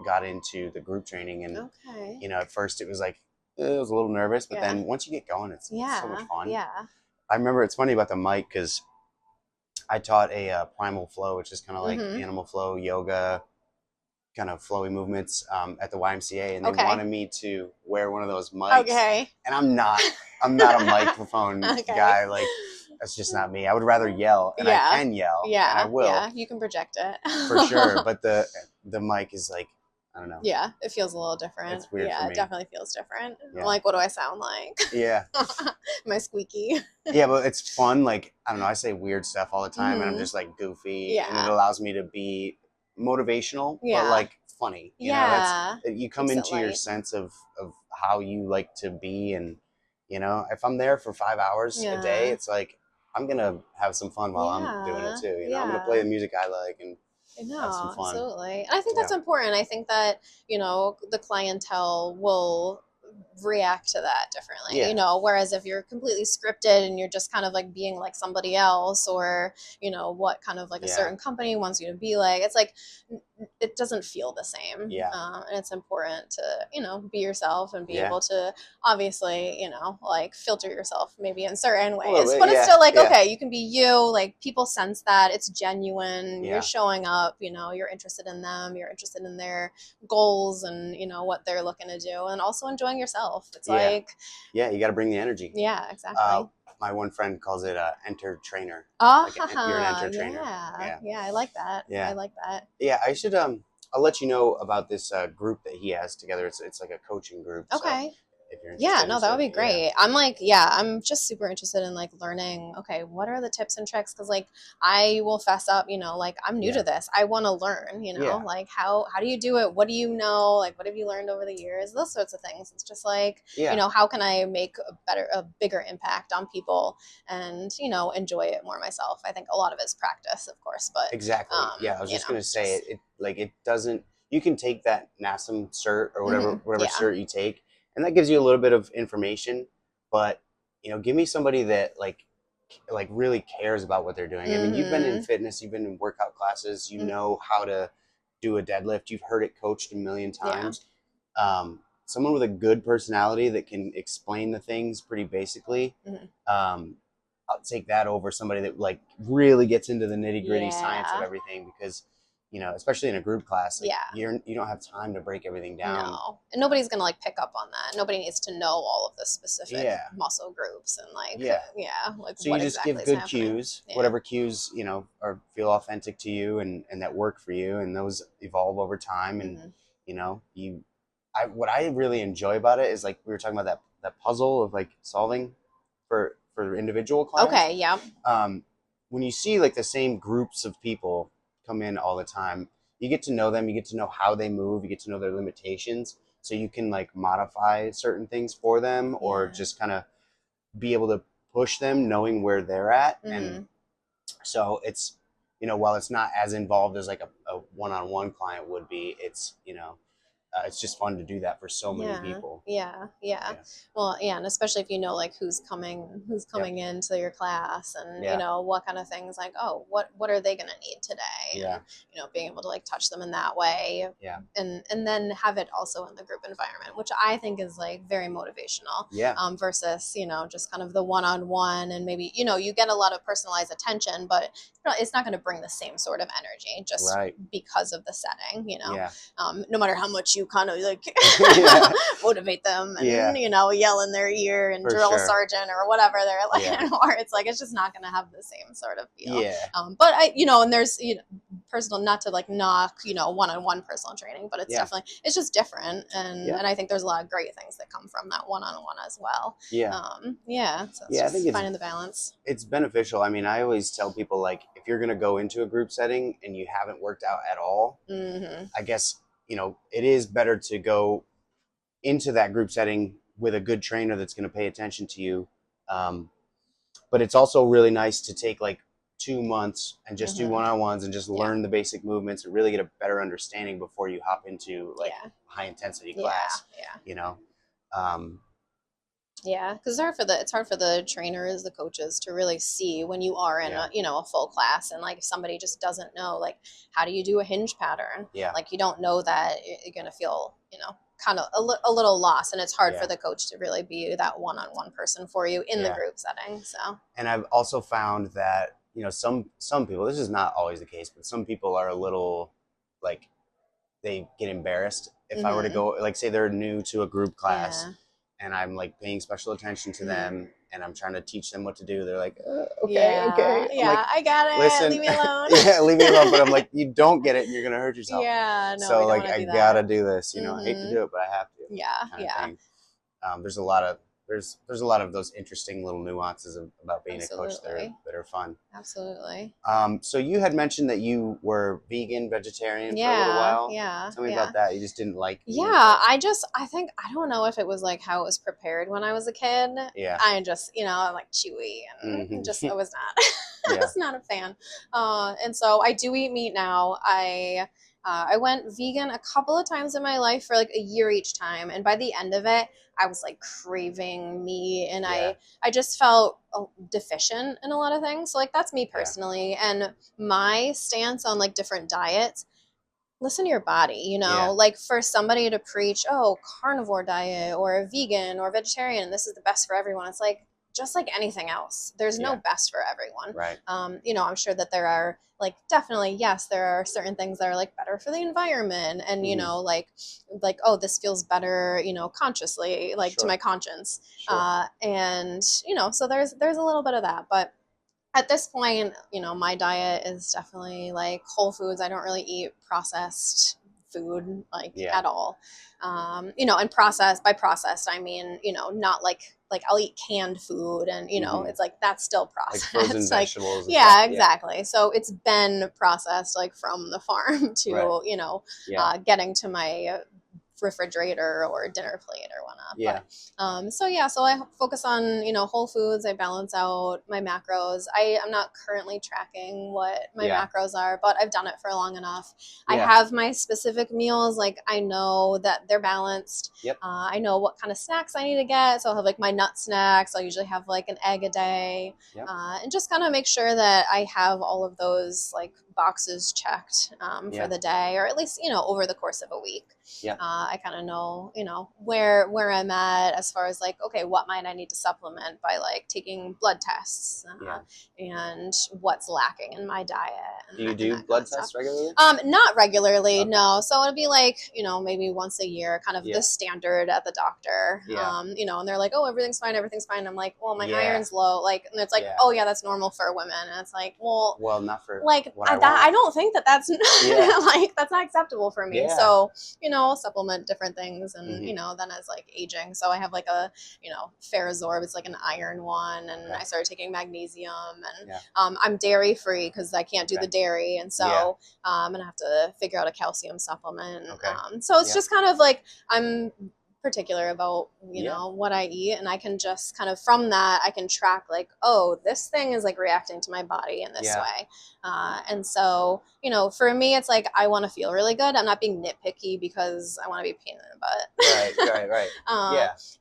[SPEAKER 1] got into the group training. And at first it was like it was a little nervous, but then once you get going, it's so much fun.
[SPEAKER 2] Yeah.
[SPEAKER 1] I remember it's funny about the mic because I taught a primal flow, which is kind of like animal flow yoga, kind of flowy movements at the YMCA, and they wanted me to wear one of those mics. And I'm not a microphone guy. Like, that's just not me. I would rather yell, and I can yell, and I will. Yeah,
[SPEAKER 2] you can project it
[SPEAKER 1] for sure. But the mic is like, I don't know.
[SPEAKER 2] Yeah, it feels a little different.
[SPEAKER 1] It's weird for me.
[SPEAKER 2] It definitely feels different.
[SPEAKER 1] Yeah.
[SPEAKER 2] Like, what do I sound like?
[SPEAKER 1] Yeah.
[SPEAKER 2] Am I squeaky?
[SPEAKER 1] Yeah, but it's fun. Like, I don't know. I say weird stuff all the time, and I'm just like goofy, and it allows me to be motivational, but like funny. You know, you come into your sense of how you like to be, and if I'm there for 5 hours a day, it's like I'm gonna have some fun while I'm doing it too. I'm gonna play the music I like and have some fun.
[SPEAKER 2] Absolutely. And I think that's important. I think that the clientele will react to that differently, whereas if you're completely scripted and you're just kind of like being like somebody else, or what kind of like a certain company wants you to be like, it's like it doesn't feel the same. And it's important to be yourself and be able to obviously like filter yourself maybe in certain ways, but it's still like okay, you can be you. Like, people sense that it's genuine. You're showing up, you're interested in them, you're interested in their goals and what they're looking to do, and also enjoying yourself. It's like
[SPEAKER 1] you got to bring the energy.
[SPEAKER 2] Yeah, exactly.
[SPEAKER 1] My one friend calls it enter trainer.
[SPEAKER 2] You're
[SPEAKER 1] an enter trainer.
[SPEAKER 2] Yeah, I like that. I like that.
[SPEAKER 1] Yeah, I should I'll let you know about this group that he has together. It's like a coaching group.
[SPEAKER 2] Okay.
[SPEAKER 1] So if you're interested,
[SPEAKER 2] that would be great. I'm like, I'm just super interested in like learning, okay, what are the tips and tricks? Cause like, I will fess up, like I'm new to this. I want to learn, like how do you do it? What do you know? Like, what have you learned over the years? Those sorts of things. It's just like, how can I make a bigger impact on people and, enjoy it more myself? I think a lot of it is practice, of course, but
[SPEAKER 1] exactly. I was just going to say it doesn't, you can take that NASM cert or whatever cert you take, and that gives you a little bit of information, but give me somebody that like really cares about what they're doing. I mean, you've been in fitness, you've been in workout classes, you know how to do a deadlift, you've heard it coached a million times. Someone with a good personality that can explain the things pretty basically. I'll take that over somebody that like really gets into the nitty gritty science of everything, because especially in a group class, like, you don't have time to break everything down.
[SPEAKER 2] No, and nobody's gonna like pick up on that. Nobody needs to know all of the specific muscle groups and like like
[SPEAKER 1] so you just give good cues, whatever cues or feel authentic to you and that work for you, and those evolve over time. And what I really enjoy about it is like we were talking about that puzzle of like solving for individual clients.
[SPEAKER 2] Okay, yeah.
[SPEAKER 1] When you see like the same groups of people come in all the time, you get to know them, you get to know how they move, you get to know their limitations, so you can like modify certain things for them or just kind of be able to push them knowing where they're at. And so it's while it's not as involved as like a one-on-one client would be, it's it's just fun to do that for so many people.
[SPEAKER 2] Yeah. Well, yeah, and especially if you know like who's coming into your class, and you know what kind of things, like, oh, what are they going to need today? And, you know, being able to like touch them in that way. And then have it also in the group environment, which I think is like very motivational. Versus, you know, just kind of the one-on-one, and maybe, you know, you get a lot of personalized attention, but it's not going to bring the same sort of energy just because of the setting, you know. No matter how much you kind of like motivate them and you know, yell in their ear and drill sergeant or whatever they're like, or it's like, it's just not going to have the same sort of feel. But I, you know, and there's, you know, personal, not to like knock, you know, one-on-one personal training, but it's definitely, it's just different, and I think there's a lot of great things that come from that one-on-one as well. So it's
[SPEAKER 1] I think
[SPEAKER 2] finding the balance.
[SPEAKER 1] It's beneficial. I mean, I always tell people, like, if you're going to go into a group setting and you haven't worked out at all, I guess, you know, it is better to go into that group setting with a good trainer that's going to pay attention to you. But it's also really nice to take like 2 months and just do one-on-ones and just learn the basic movements and really get a better understanding before you hop into like high intensity class, you know?
[SPEAKER 2] Because it's hard for the trainers, the coaches, to really see when you are in a, you know, a full class, and like if somebody just doesn't know, like, how do you do a hinge pattern? Like, you don't know that, you're gonna feel, you know, kind of a little lost, and it's hard for the coach to really be that one-on-one person for you in the group setting. So, and
[SPEAKER 1] I've also found that, you know, some people, this is not always the case, but some people are a little like, they get embarrassed if I were to go, like, say they're new to a group class. And I'm like paying special attention to them, and I'm trying to teach them what to do. They're like, okay. Like,
[SPEAKER 2] I got it.
[SPEAKER 1] Listen,
[SPEAKER 2] leave me alone.
[SPEAKER 1] Leave me alone. But I'm like, you don't get it, and you're gonna hurt yourself.
[SPEAKER 2] No,
[SPEAKER 1] so like, I gotta do this. You know, I hate to do it, but I have to. There's a lot of those interesting little nuances about being a coach that are fun.
[SPEAKER 2] Absolutely.
[SPEAKER 1] So you had mentioned that you were vegan, vegetarian for a little while. Tell me about that. You just didn't like meat.
[SPEAKER 2] I think, I don't know if it was like how it was prepared when I was a kid. I just, you know, I'm like chewy, and just, I was not, I was not a fan. And so I do eat meat now. I went vegan a couple of times in my life for like a year each time. And by the end of it, I was like craving meat, and I just felt deficient in a lot of things. So like, that's me personally. And my stance on like different diets, listen to your body, you know, like for somebody to preach, oh, carnivore diet or a vegan or vegetarian, and this is the best for everyone. It's like, just like anything else, there's no best for everyone. You know, I'm sure that there are, like, definitely, yes, there are certain things that are like better for the environment, and you know, like, oh, this feels better, you know, consciously, like to my conscience. And you know, so there's a little bit of that, but at this point, you know, my diet is definitely like whole foods. I don't really eat processed food like at all. You know, and by processed, I mean, you know, not like I'll eat canned food, and you know, it's like, that's still processed.
[SPEAKER 1] Like frozen vegetables.
[SPEAKER 2] Exactly. So it's been processed like from the farm to, you know, getting to my refrigerator or dinner plate or whatnot. So I focus on, you know, whole foods. I balance out my macros. I'm not currently tracking what my macros are, but I've done it for long enough. I have my specific meals. Like, I know that they're balanced. I know what kind of snacks I need to get. So I'll have like my nut snacks. I'll usually have like an egg a day, and just kind of make sure that I have all of those like boxes checked for the day, or at least, you know, over the course of a week. I kind of know, you know, where I'm at as far as like, okay, what might I need to supplement by like taking blood tests, and what's lacking in my diet.
[SPEAKER 1] Do you do blood tests regularly?
[SPEAKER 2] Not regularly, no. So it'll be like, you know, maybe once a year, kind of the standard at the doctor. You know, and they're like, oh, everything's fine. I'm like, well, my iron's low. Like, and it's like, oh yeah, that's normal for women. And it's like, well,
[SPEAKER 1] not for
[SPEAKER 2] like I don't think that's like, that's not acceptable for me. So, you know, I'll supplement different things, and you know, then as like aging, so I have like a, you know, Ferrozorb, it's like an iron one, and I started taking magnesium, and I'm dairy free because I can't do the dairy, and so I'm gonna have to figure out a calcium supplement. So it's just kind of like, I'm particular about, you know, what I eat, and I can just kind of from that I can track like, oh, this thing is like reacting to my body in this way. And so, you know, for me, it's like I want to feel really good. I'm not being nitpicky because I want to be a pain in the butt.
[SPEAKER 1] Right.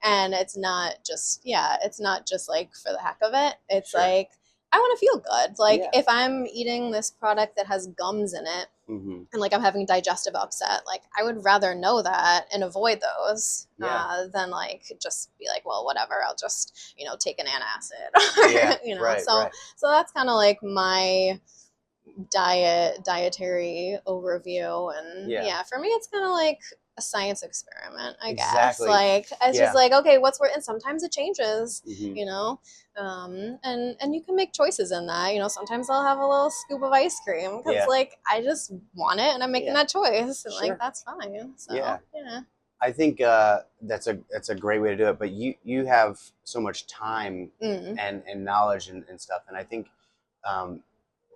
[SPEAKER 2] And it's not just, it's not just like for the heck of it. It's like, I want to feel good. Like if I'm eating this product that has gums in it, and like I'm having digestive upset, like I would rather know that and avoid those than like just be like, well, whatever, I'll just, you know, take an antacid. You know, so that's kind of like my dietary overview. And for me it's kind of like a science experiment, I guess. Like it's just like, okay, and sometimes it changes, you know, and you can make choices in that. You know, sometimes I'll have a little scoop of ice cream because like I just want it and I'm making that choice, and like that's fine. So
[SPEAKER 1] I think that's a great way to do it. But you have so much time and knowledge and stuff, and I think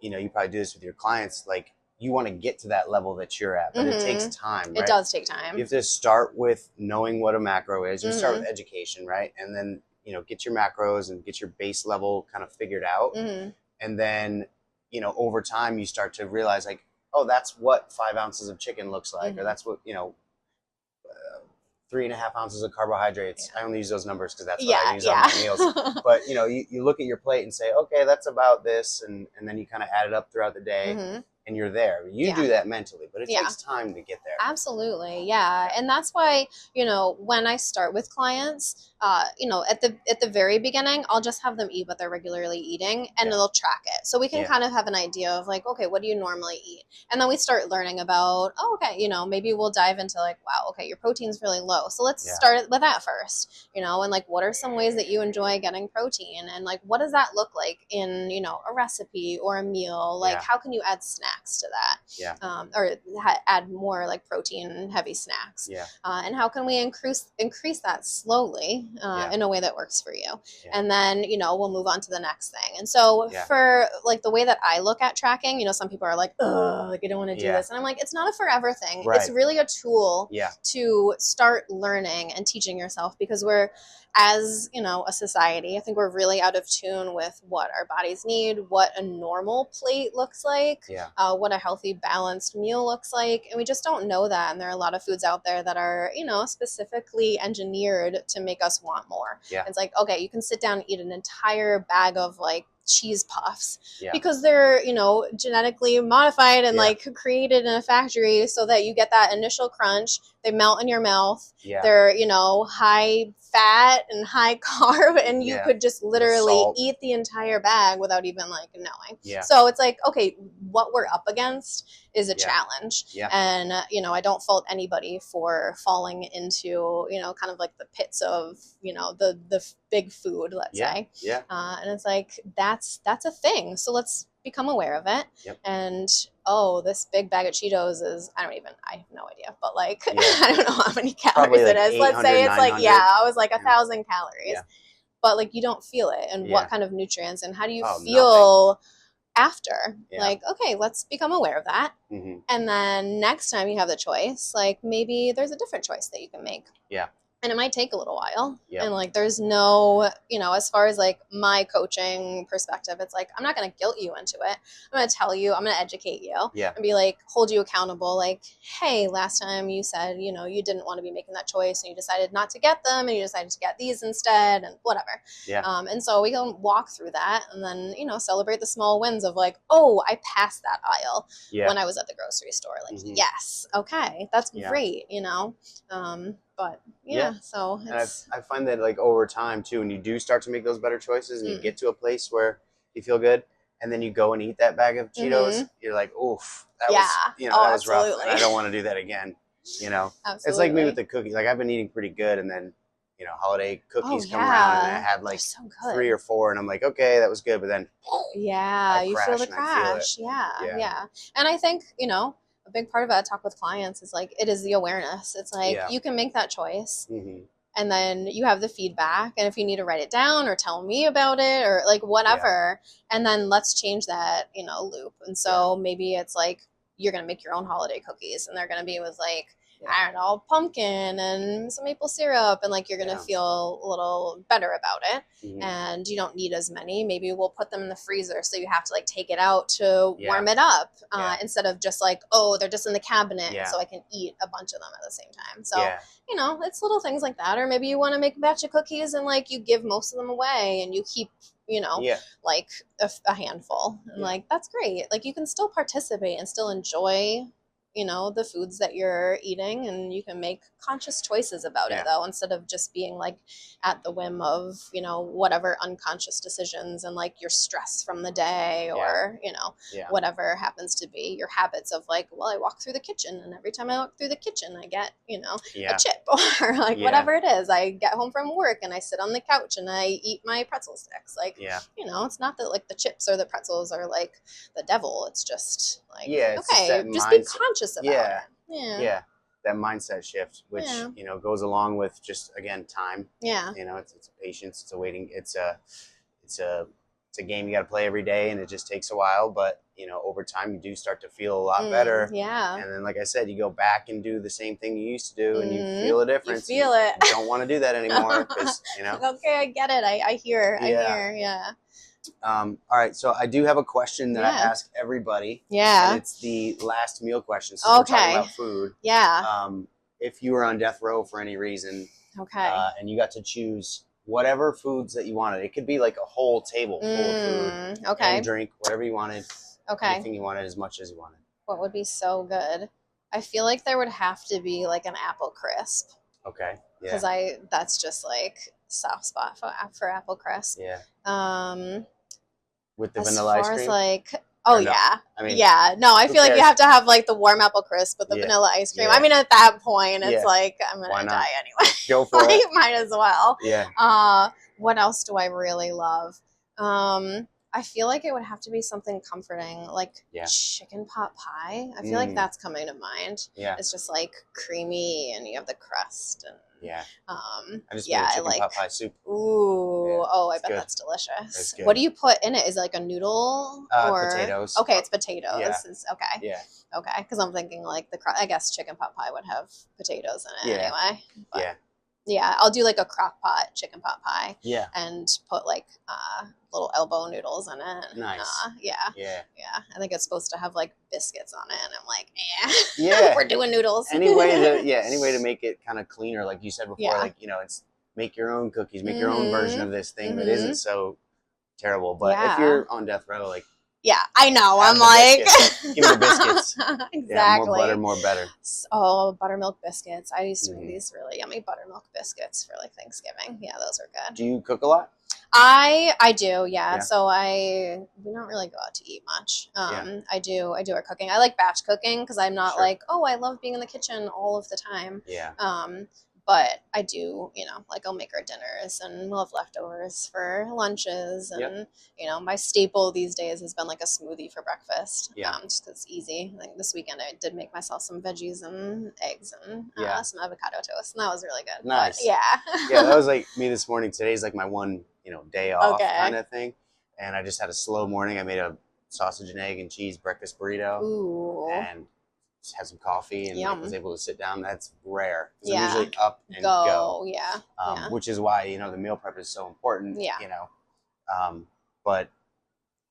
[SPEAKER 1] you know, you probably do this with your clients, like you want to get to that level that you're at, but it takes time, right?
[SPEAKER 2] It does take time.
[SPEAKER 1] You have to start with knowing what a macro is. You start with education, right? And then, you know, get your macros and get your base level kind of figured out. And then, you know, over time you start to realize like, oh, that's what 5 ounces of chicken looks like, or that's what, you know, 3.5 ounces of carbohydrates. I only use those numbers because that's what I use on my meals. But, you know, you look at your plate and say, okay, that's about this. And then you kind of add it up throughout the day and you're there. You do that mentally, but it takes time to get there.
[SPEAKER 2] Absolutely. Yeah. And that's why, you know, when I start with clients, you know, at the very beginning, I'll just have them eat what they're regularly eating and they'll track it. So we can kind of have an idea of like, okay, what do you normally eat? And then we start learning about, oh, okay, you know, maybe we'll dive into like, wow, okay, your protein's really low. So let's start with that first, you know, and like, what are some ways that you enjoy getting protein? And like, what does that look like in, you know, a recipe or a meal? Like, how can you add snacks to that? Or add more like protein heavy snacks? And how can we increase that slowly? In a way that works for you. And then, you know, we'll move on to the next thing. And so for like the way that I look at tracking, you know, some people are like, oh, like I don't want to do this. And I'm like, it's not a forever thing. It's really a tool to start learning and teaching yourself, because we're, as you know, a society, I think we're really out of tune with what our bodies need, what a normal plate looks like, what a healthy balanced meal looks like, and we just don't know that. And there are a lot of foods out there that are, you know, specifically engineered to make us want more. It's like, okay, you can sit down and eat an entire bag of like cheese puffs because they're, you know, genetically modified and like created in a factory so that you get that initial crunch. They melt in your mouth. They're, you know, high fat and high carb, and you could just literally eat the entire bag without even like knowing. So it's like, okay, what we're up against is a challenge. And, you know, I don't fault anybody for falling into, you know, kind of like the pits of, you know, the big food, let's say. And it's like, that's a thing. So let's become aware of it. And, oh, this big bag of Cheetos is, I have no idea, but like, I don't know how many calories it is. Let's say it's like, I was like 1,000 calories, but like, you don't feel it. And what kind of nutrients and how do you feel after? Like, okay, let's become aware of that. And then next time you have the choice, like maybe there's a different choice that you can make. And it might take a little while. And like, there's no, you know, as far as like my coaching perspective, it's like, I'm not going to guilt you into it. I'm going to tell you, I'm going to educate you and be like, hold you accountable. Like, hey, last time you said, you know, you didn't want to be making that choice and you decided not to get them and you decided to get these instead and whatever. And so we can walk through that and then, you know, celebrate the small wins of like, oh, I passed that aisle when I was at the grocery store. Like, yes. Okay. That's great. You know? But so it's...
[SPEAKER 1] And I find that like over time too, when you do start to make those better choices and you get to a place where you feel good, and then you go and eat that bag of Cheetos, you're like, oof, that was, you know, that was rough. And I don't want to do that again. You know, it's like me with the cookies. Like I've been eating pretty good, and then, you know, holiday cookies come around, and I had like 3 or 4, and I'm like, okay, that was good, but then
[SPEAKER 2] you feel the crash. And I think, you know, a big part of it, I talk with clients, is like, it is the awareness. It's like, you can make that choice and then you have the feedback. And if you need to write it down or tell me about it or like whatever, and then let's change that, you know, loop. And so maybe it's like, you're going to make your own holiday cookies and they're going to be with like, I don't know, pumpkin and some maple syrup, and like you're gonna feel a little better about it. And you don't need as many. Maybe we'll put them in the freezer, so you have to like take it out to warm it up instead of just like, oh, they're just in the cabinet, so I can eat a bunch of them at the same time. So you know, it's little things like that. Or maybe you want to make a batch of cookies and like you give most of them away and you keep, you know, like a handful, and like that's great. Like you can still participate and still enjoy, you know, the foods that you're eating, and you can make conscious choices about it though, instead of just being like at the whim of, you know, whatever unconscious decisions and like your stress from the day or, you know, whatever happens to be your habits of like, well, I walk through the kitchen and every time I walk through the kitchen, I get, you know, a chip or like whatever it is. I get home from work and I sit on the couch and I eat my pretzel sticks. Like, you know, it's not that like the chips or the pretzels are like the devil. It's just like, okay, just be conscious about it.
[SPEAKER 1] That mindset shift, which you know goes along with just again time. You know, it's a patience, it's a waiting, it's a game you got to play every day, and it just takes a while. But you know, over time, you do start to feel a lot better. And then, like I said, you go back and do the same thing you used to do, and you feel a difference.
[SPEAKER 2] You feel it.
[SPEAKER 1] You don't want to do that anymore because you know.
[SPEAKER 2] Okay, I get it. I hear.
[SPEAKER 1] All right, so I do have a question that I ask everybody. And it's the last meal question. So we're talking about food. If you were on death row for any reason, and you got to choose whatever foods that you wanted, it could be like a whole table full of food, and drink, whatever you wanted, anything you wanted, as much as you wanted.
[SPEAKER 2] What would be so good? I feel like there would have to be like an apple crisp. Because that's just like soft spot for apple crisp.
[SPEAKER 1] With the vanilla ice cream?
[SPEAKER 2] As far as like,
[SPEAKER 1] I mean,
[SPEAKER 2] no, I feel like you have to have like the warm apple crisp with the vanilla ice cream. I mean, at that point, it's like, I'm going to die anyway.
[SPEAKER 1] Go for it.
[SPEAKER 2] Might as well. What else do I really love? I feel like it would have to be something comforting, like chicken pot pie. I feel like that's coming to mind. It's just like creamy and you have the crust and
[SPEAKER 1] I just made chicken pot pie soup.
[SPEAKER 2] I bet that's delicious. What do you put in it? Is it like a noodle or
[SPEAKER 1] potatoes?
[SPEAKER 2] Okay, it's potatoes. Okay, because I'm thinking like I guess chicken pot pie would have potatoes in it anyway. But I'll do like a crock pot chicken pot pie. And put like little elbow noodles in it.
[SPEAKER 1] Nice.
[SPEAKER 2] I think it's supposed to have like biscuits on it, and I'm like, we're doing noodles.
[SPEAKER 1] Any way to make it kind of cleaner, like you said before, like, you know, it's make your own cookies, make your own version of this thing that isn't so terrible. But if you're on death row, like,
[SPEAKER 2] I know. I'm like,
[SPEAKER 1] give me the biscuits.
[SPEAKER 2] Exactly.
[SPEAKER 1] More butter, more better.
[SPEAKER 2] Oh, buttermilk biscuits. I used to make these really yummy buttermilk biscuits for like Thanksgiving. Yeah, those are good.
[SPEAKER 1] Do you cook a lot?
[SPEAKER 2] I do, So we don't really go out to eat much. I do our cooking. I like batch cooking because I'm not like, oh, I love being in the kitchen all of the time. But I do, you know, like I'll make our dinners and we'll have leftovers for lunches. And, you know, my staple these days has been like a smoothie for breakfast. Just because it's easy. Like this weekend I did make myself some veggies and eggs and some avocado toast. And that was really good.
[SPEAKER 1] Nice.
[SPEAKER 2] But,
[SPEAKER 1] that was like me this morning. Today's like my one, you know, day off kind of thing. And I just had a slow morning. I made a sausage and egg and cheese breakfast burrito. And just had some coffee and like, was able to sit down. That's rare. I'm usually up and go. Which is why, you know, the meal prep is so important. You know, but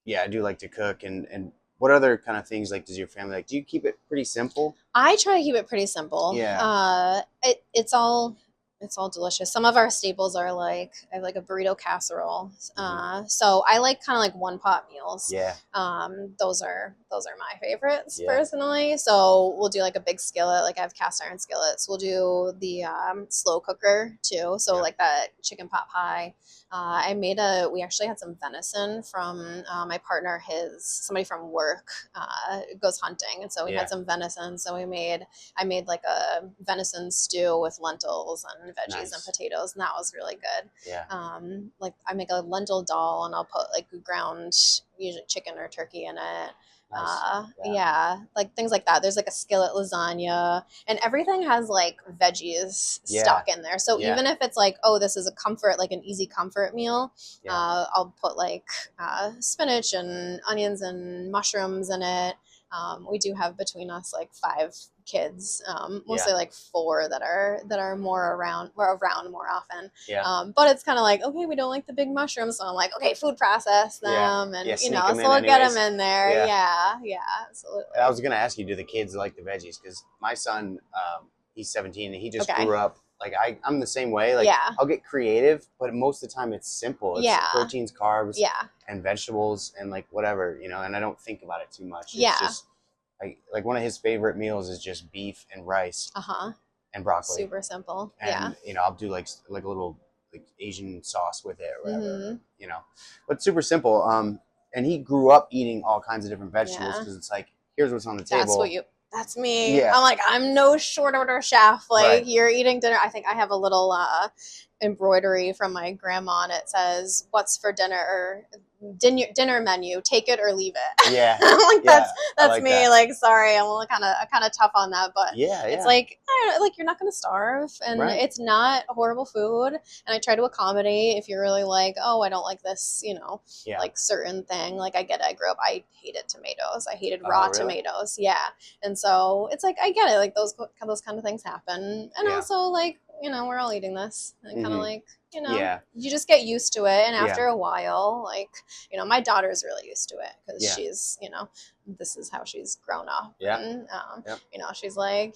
[SPEAKER 1] I do like to cook. And what other kind of things like does your family like? Do you keep it pretty simple?
[SPEAKER 2] I try to keep it pretty simple. It's all delicious. Some of our staples are like, I have like a burrito casserole. So I like kind of like one pot meals. Those are my favorites personally. So we'll do like a big skillet. Like I have cast iron skillets. We'll do the slow cooker too. So like that chicken pot pie. We actually had some venison from my partner, somebody from work goes hunting. And so we had some venison. So I made like a venison stew with lentils and veggies and potatoes. And that was really good. Like I make a lentil dal and I'll put like ground usually chicken or turkey in it. Like things like that. There's like a skillet lasagna and everything has like veggies stuck in there. So even if it's like, oh, this is a comfort, like an easy comfort meal, I'll put like spinach and onions and mushrooms in it. We do have between us like 5 kids, mostly like 4 that are more around more often.
[SPEAKER 1] Yeah.
[SPEAKER 2] But it's kind of like, okay, we don't like the big mushrooms, so I'm like, okay, food process them, and
[SPEAKER 1] sneak
[SPEAKER 2] so
[SPEAKER 1] them in
[SPEAKER 2] we'll get
[SPEAKER 1] anyways.
[SPEAKER 2] them in there. Yeah, absolutely.
[SPEAKER 1] I was gonna ask you, do the kids like the veggies? Because my son, he's 17 and he just grew up. Like I'm the same way. Like I'll get creative, but most of the time it's simple. It's proteins, carbs, and vegetables, and like whatever, and I don't think about it too much. It's just like one of his favorite meals is just beef and rice and broccoli.
[SPEAKER 2] Super simple.
[SPEAKER 1] And I'll do like a little like Asian sauce with it or whatever. But super simple. And he grew up eating all kinds of different vegetables because it's like, here's what's on the table.
[SPEAKER 2] That's me. I'm like, I'm no short order chef. Like you're eating dinner. I think I have a little embroidery from my grandma, and it says, "What's for dinner?" Or dinner menu, take it or leave it. Like that's like me. That. Like, sorry, I'm kind of tough on that, but it's like, I don't know, like you're not going to starve, and it's not horrible food. And I try to accommodate if you're really like, oh, I don't like this, like certain thing. Like I get it. I grew up, I hated tomatoes. I hated raw tomatoes. And so it's like, I get it. Like those kind of things happen, and also like, we're all eating this, and kind of like, you just get used to it. And after a while, like, my daughter's really used to it because she's, this is how she's grown up. And, she's like,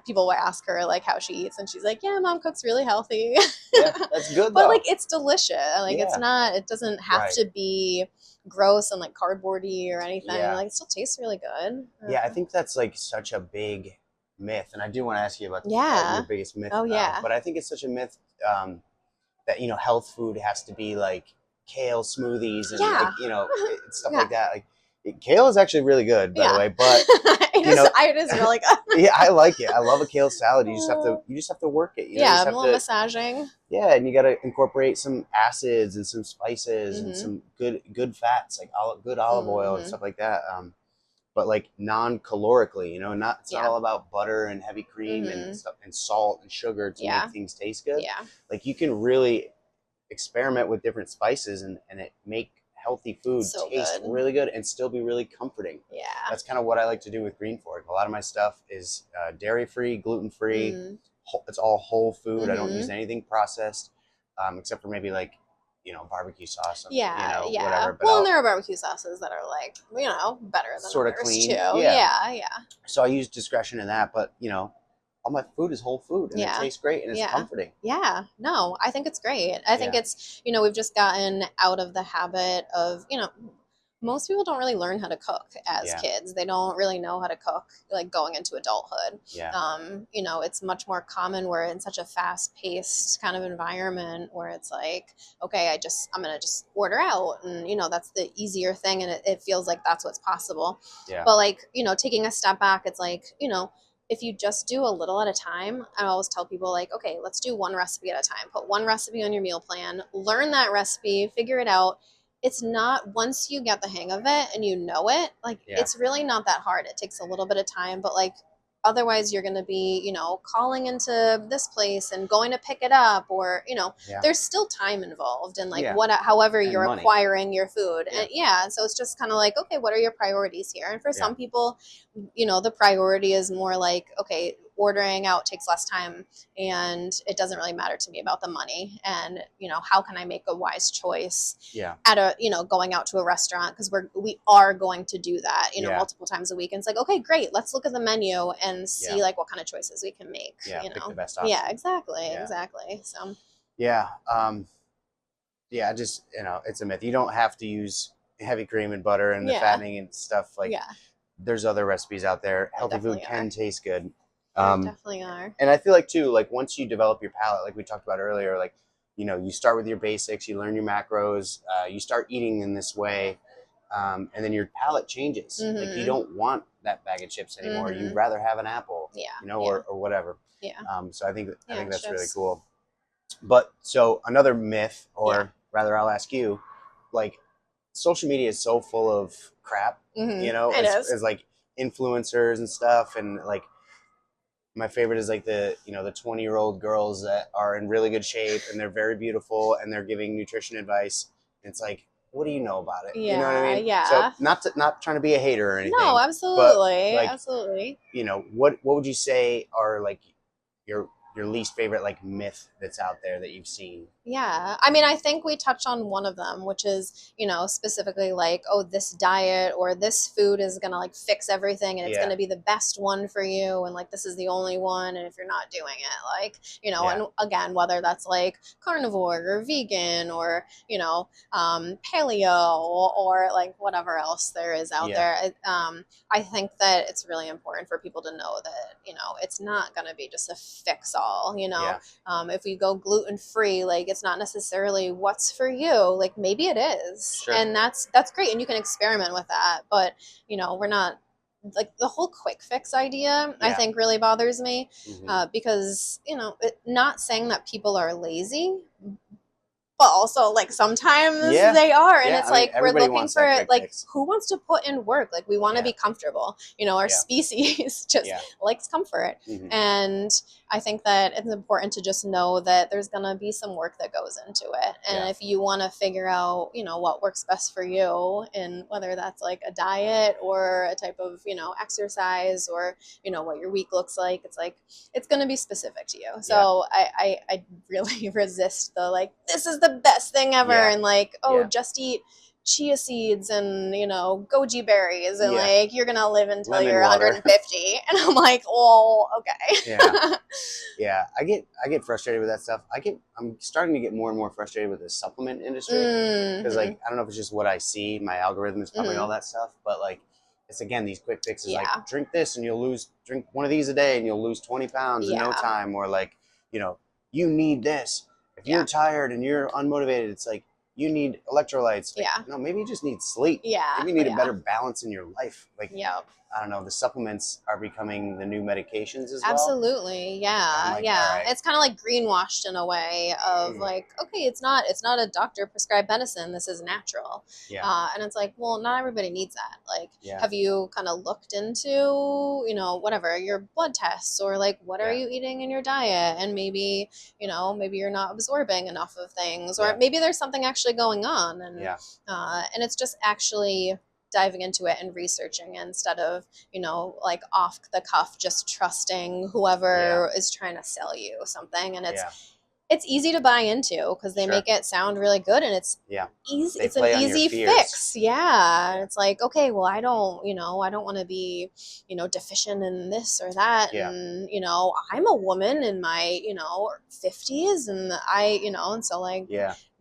[SPEAKER 2] people will ask her like how she eats, and she's like, yeah, mom cooks really healthy.
[SPEAKER 1] That's good.
[SPEAKER 2] But like, it's delicious. Like it doesn't have to be gross and like cardboardy or anything. Like it still tastes really good.
[SPEAKER 1] I think that's like such a big myth, and I do want to ask you about your biggest myth. But I think it's such a myth that health food has to be like kale smoothies and like, stuff like that. Like kale is actually really good, by the way, but
[SPEAKER 2] it is really good.
[SPEAKER 1] I like it. I love a kale salad. You just have to work it.
[SPEAKER 2] A little massaging.
[SPEAKER 1] And you got to incorporate some acids and some spices and some good fats, like good olive oil and stuff like that. But like non-calorically, it's not all about butter and heavy cream and stuff and salt and sugar to make things taste good. Like you can really experiment with different spices and it make healthy food taste really good and still be really comforting. That's kind of what I like to do with Greenfork. A lot of my stuff is dairy-free, gluten-free. It's all whole food. I don't use anything processed, except for maybe like, barbecue sauce. Whatever. But
[SPEAKER 2] and there are barbecue sauces that are like, better than
[SPEAKER 1] sort of
[SPEAKER 2] others
[SPEAKER 1] clean.
[SPEAKER 2] Too.
[SPEAKER 1] So I use discretion in that, but all my food is whole food and it tastes great and it's comforting.
[SPEAKER 2] No, I think it's great. I think it's, we've just gotten out of the habit of, most people don't really learn how to cook as kids. They don't really know how to cook like going into adulthood. It's much more common. We're in such a fast-paced kind of environment where it's like, okay, I'm gonna just order out, and that's the easier thing, and it feels like that's what's possible. But like, taking a step back, it's like, if you just do a little at a time, I always tell people like, okay, let's do one recipe at a time. Put one recipe on your meal plan, learn that recipe, figure it out. It's not, once you get the hang of it and you know it, like it's really not that hard. It takes a little bit of time, but like otherwise you're going to be, calling into this place and going to pick it up, or, there's still time involved in like however and you're money. Acquiring your food. And so it's just kind of like, okay, what are your priorities here? And for some people, the priority is more like, okay, ordering out takes less time and it doesn't really matter to me about the money, and how can I make a wise choice at a going out to a restaurant, because we are going to do that multiple times a week, and it's like, okay, great, let's look at the menu and see like what kind of choices we can make.
[SPEAKER 1] Pick the best option.
[SPEAKER 2] Exactly. So
[SPEAKER 1] just it's a myth. You don't have to use heavy cream and butter and the fattening and stuff. Like there's other recipes out there. Healthy food can taste good.
[SPEAKER 2] Definitely are.
[SPEAKER 1] And I feel like too, like once you develop your palate, like we talked about earlier, like, you start with your basics, you learn your macros, you start eating in this way, and then your palate changes. Like you don't want that bag of chips anymore. You'd rather have an apple, or whatever. So I think that's really cool. But so another myth, or rather I'll ask you, like social media is so full of crap, it's like influencers and stuff, and like, my favorite is like the 20-year-old girls that are in really good shape and they're very beautiful and they're giving nutrition advice. And it's like, what do you know about it?
[SPEAKER 2] Yeah,
[SPEAKER 1] You know what I mean?
[SPEAKER 2] yeah.
[SPEAKER 1] So not trying to be a hater or anything.
[SPEAKER 2] No, absolutely,
[SPEAKER 1] But like,
[SPEAKER 2] absolutely.
[SPEAKER 1] you know, what would you say are like your least favorite like myth that's out there that you've seen?
[SPEAKER 2] Yeah. I mean, I think we touched on one of them, which is, specifically like, oh, this diet or this food is going to like fix everything and it's going to be the best one for you. And like, this is the only one. And if you're not doing it, like, and again, whether that's like carnivore or vegan or, paleo or like whatever else there is out there. I think that it's really important for people to know that, it's not going to be just a fix all, if we go gluten free, like it's not necessarily what's for you. Like maybe it is, and that's great, and you can experiment with that. But we're not like the whole quick fix idea. I think really bothers me because not saying that people are lazy. But also, like, sometimes they are. And it's like, we're looking for, like, fix. Who wants to put in work? Like, we want to be comfortable. Our species just likes comfort. And I think that it's important to just know that there's going to be some work that goes into it. And if you want to figure out, what works best for you, and whether that's, like, a diet or a type of, exercise or, what your week looks like, it's like, it's going to be specific to you. So I really resist the, like, this is the best thing ever and like just eat chia seeds and goji berries and like you're gonna live until lemon you're water. 150 and I'm like, oh, okay.
[SPEAKER 1] I get frustrated with that stuff. I'm starting to get more and more frustrated with the supplement industry because like I don't know if it's just what I see, my algorithm is pumping all that stuff, but like it's again these quick fixes like drink this and drink one of these a day and you'll lose 20 pounds in no time, or like you need this. If you're tired and you're unmotivated, it's like you need electrolytes. Like, no, maybe you just need sleep. Maybe you need a better balance in your life. Like, I don't know, the supplements are becoming the new medications as well.
[SPEAKER 2] Absolutely. Yeah. Like, right. It's kind of like greenwashed in a way of like, okay, it's not a doctor prescribed medicine. This is natural. And it's like, well, not everybody needs that. Like, have you kind of looked into, whatever, your blood tests or like, what are you eating in your diet? And maybe, maybe you're not absorbing enough of things, or maybe there's something actually going on. And, and it's just actually diving into it and researching instead of, like off the cuff, just trusting whoever is trying to sell you something. And it's easy to buy into because they make it sound really good, and it's easy. It's an easy fix. It's like, okay, well, I don't want to be, deficient in this or that. And, I'm a woman in my, 50s and and so like,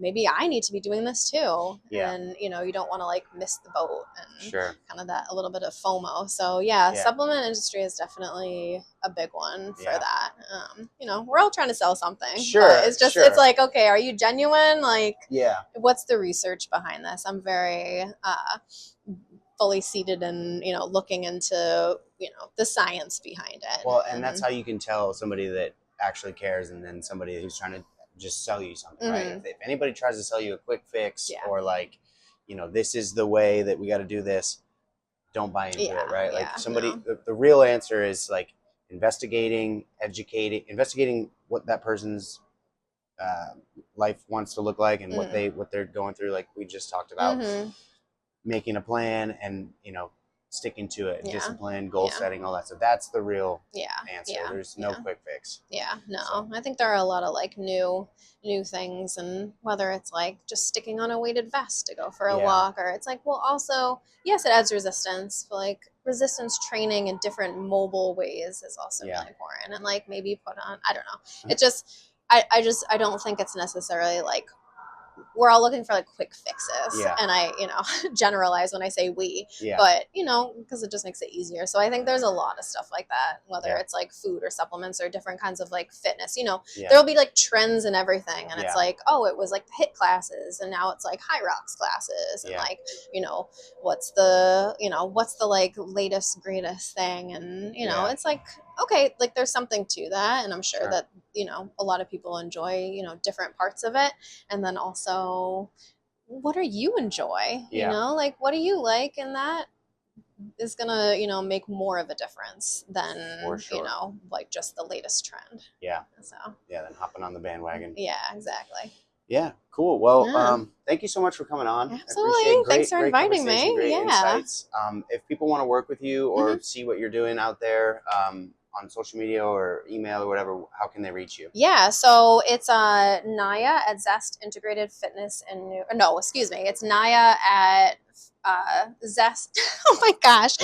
[SPEAKER 2] maybe I need to be doing this too. And, you don't want to like miss the boat and kind of that a little bit of FOMO. So supplement industry is definitely a big one for that. We're all trying to sell something. But it's just, it's like, okay, are you genuine? Like, what's the research behind this? I'm very, fully seated and, looking into, the science behind it.
[SPEAKER 1] Well, and that's how you can tell somebody that actually cares and then somebody who's trying to just sell you something, right? If anybody tries to sell you a quick fix or like, this is the way that we got to do this, don't buy into it, right? Like the real answer is like investigating what that person's life wants to look like and what they're going through, like we just talked about, making a plan and sticking to it, discipline, goal setting, all that. So that's the real answer. There's no quick fix.
[SPEAKER 2] I think there are a lot of like new things, and whether it's like just sticking on a weighted vest to go for a walk, or it's like, well, also yes, it adds resistance, but like resistance training in different mobile ways is also really important. And like maybe put on, I don't know, it just I don't think it's necessarily like we're all looking for like quick fixes. And I, generalize when I say we, but because it just makes it easier. So I think there's a lot of stuff like that, whether it's like food or supplements or different kinds of like fitness, there'll be like trends and everything. And it's like, oh, it was like the HIIT classes and now it's like high rocks classes and like, what's the like latest, greatest thing. And, it's like, okay, like there's something to that. And I'm sure that, a lot of people enjoy, different parts of it. And then also, what do you enjoy? Like, what do you like? And that is gonna, make more of a difference than, like just the latest trend. So.
[SPEAKER 1] Then hopping on the bandwagon.
[SPEAKER 2] Exactly.
[SPEAKER 1] Yeah, cool. Well,
[SPEAKER 2] Yeah.
[SPEAKER 1] thank you so much for coming on.
[SPEAKER 2] Absolutely.
[SPEAKER 1] I appreciate
[SPEAKER 2] Thanks for
[SPEAKER 1] great
[SPEAKER 2] inviting
[SPEAKER 1] conversation,
[SPEAKER 2] me.
[SPEAKER 1] great
[SPEAKER 2] Yeah.
[SPEAKER 1] insights. If people want to work with you or see what you're doing out there on social media or email or whatever, how can they reach you?
[SPEAKER 2] Yeah, so it's Naiya at Zest Integrated Fitness and no, excuse me, it's Naiya at Zest. Oh my gosh,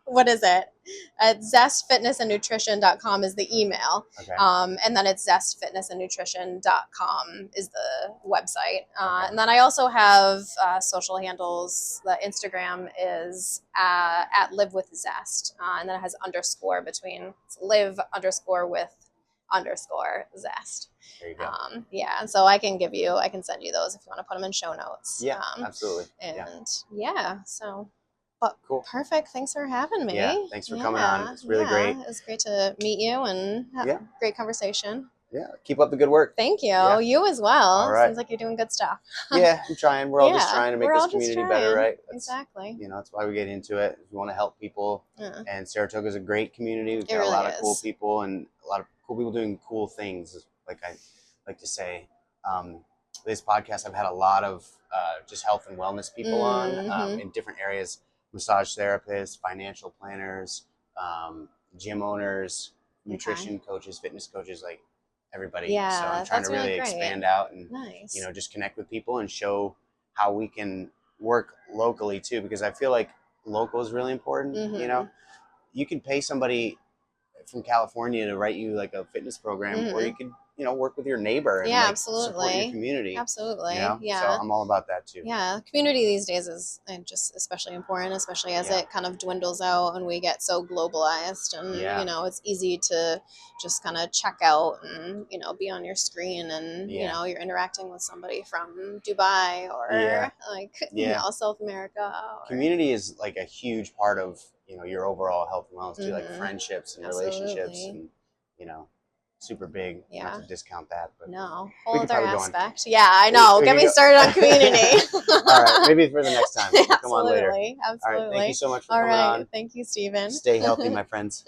[SPEAKER 2] what is it? At zestfitnessandnutrition.com is the email.
[SPEAKER 1] Okay.
[SPEAKER 2] And then it's zestfitnessandnutrition.com is the website.
[SPEAKER 1] Okay.
[SPEAKER 2] And then I also have social handles. The Instagram is at live with zest. And then it has underscore between live underscore with underscore zest.
[SPEAKER 1] There you go.
[SPEAKER 2] Yeah, so I can send you those if you want to put them in show notes.
[SPEAKER 1] Yeah, absolutely.
[SPEAKER 2] And yeah, so. But
[SPEAKER 1] cool.
[SPEAKER 2] Perfect. Thanks for having me.
[SPEAKER 1] Yeah, thanks for coming on. It's really great.
[SPEAKER 2] It was great to meet you and have a great conversation.
[SPEAKER 1] Yeah, keep up the good work.
[SPEAKER 2] Thank you. Yeah. You as well.
[SPEAKER 1] All right.
[SPEAKER 2] Seems like you're doing good stuff.
[SPEAKER 1] Yeah, I'm trying. We're all just trying to make this community better, right?
[SPEAKER 2] Exactly.
[SPEAKER 1] That's why we get into it. We want to help people. Yeah. And Saratoga is a great community. We've got a lot of cool people and a lot of cool people doing cool things. Like I like to say, this podcast, I've had a lot of just health and wellness people on in different areas. Massage therapists, financial planners, gym owners, nutrition coaches, fitness coaches, like everybody.
[SPEAKER 2] Yeah,
[SPEAKER 1] so I'm trying to really expand out and, just connect with people and show how we can work locally too, because I feel like local is really important. You can pay somebody from California to write you like a fitness program, or you could work with your neighbor and support your community.
[SPEAKER 2] Absolutely.
[SPEAKER 1] So I'm all about that too.
[SPEAKER 2] Yeah. Community these days is just especially important, especially as it kind of dwindles out and we get so globalized and, it's easy to just kind of check out and, be on your screen and, you're interacting with somebody from Dubai or South America.
[SPEAKER 1] Community is like a huge part of, your overall health and wellness too, like friendships and relationships and, super big. Not to discount that, but
[SPEAKER 2] no, whole other aspect. Yeah, I know. Get me started on community.
[SPEAKER 1] All right, maybe for the next time. Come on later.
[SPEAKER 2] Absolutely.
[SPEAKER 1] All right, thank you so much for coming on.
[SPEAKER 2] Thank you, Stephen.
[SPEAKER 1] Stay healthy, my friends.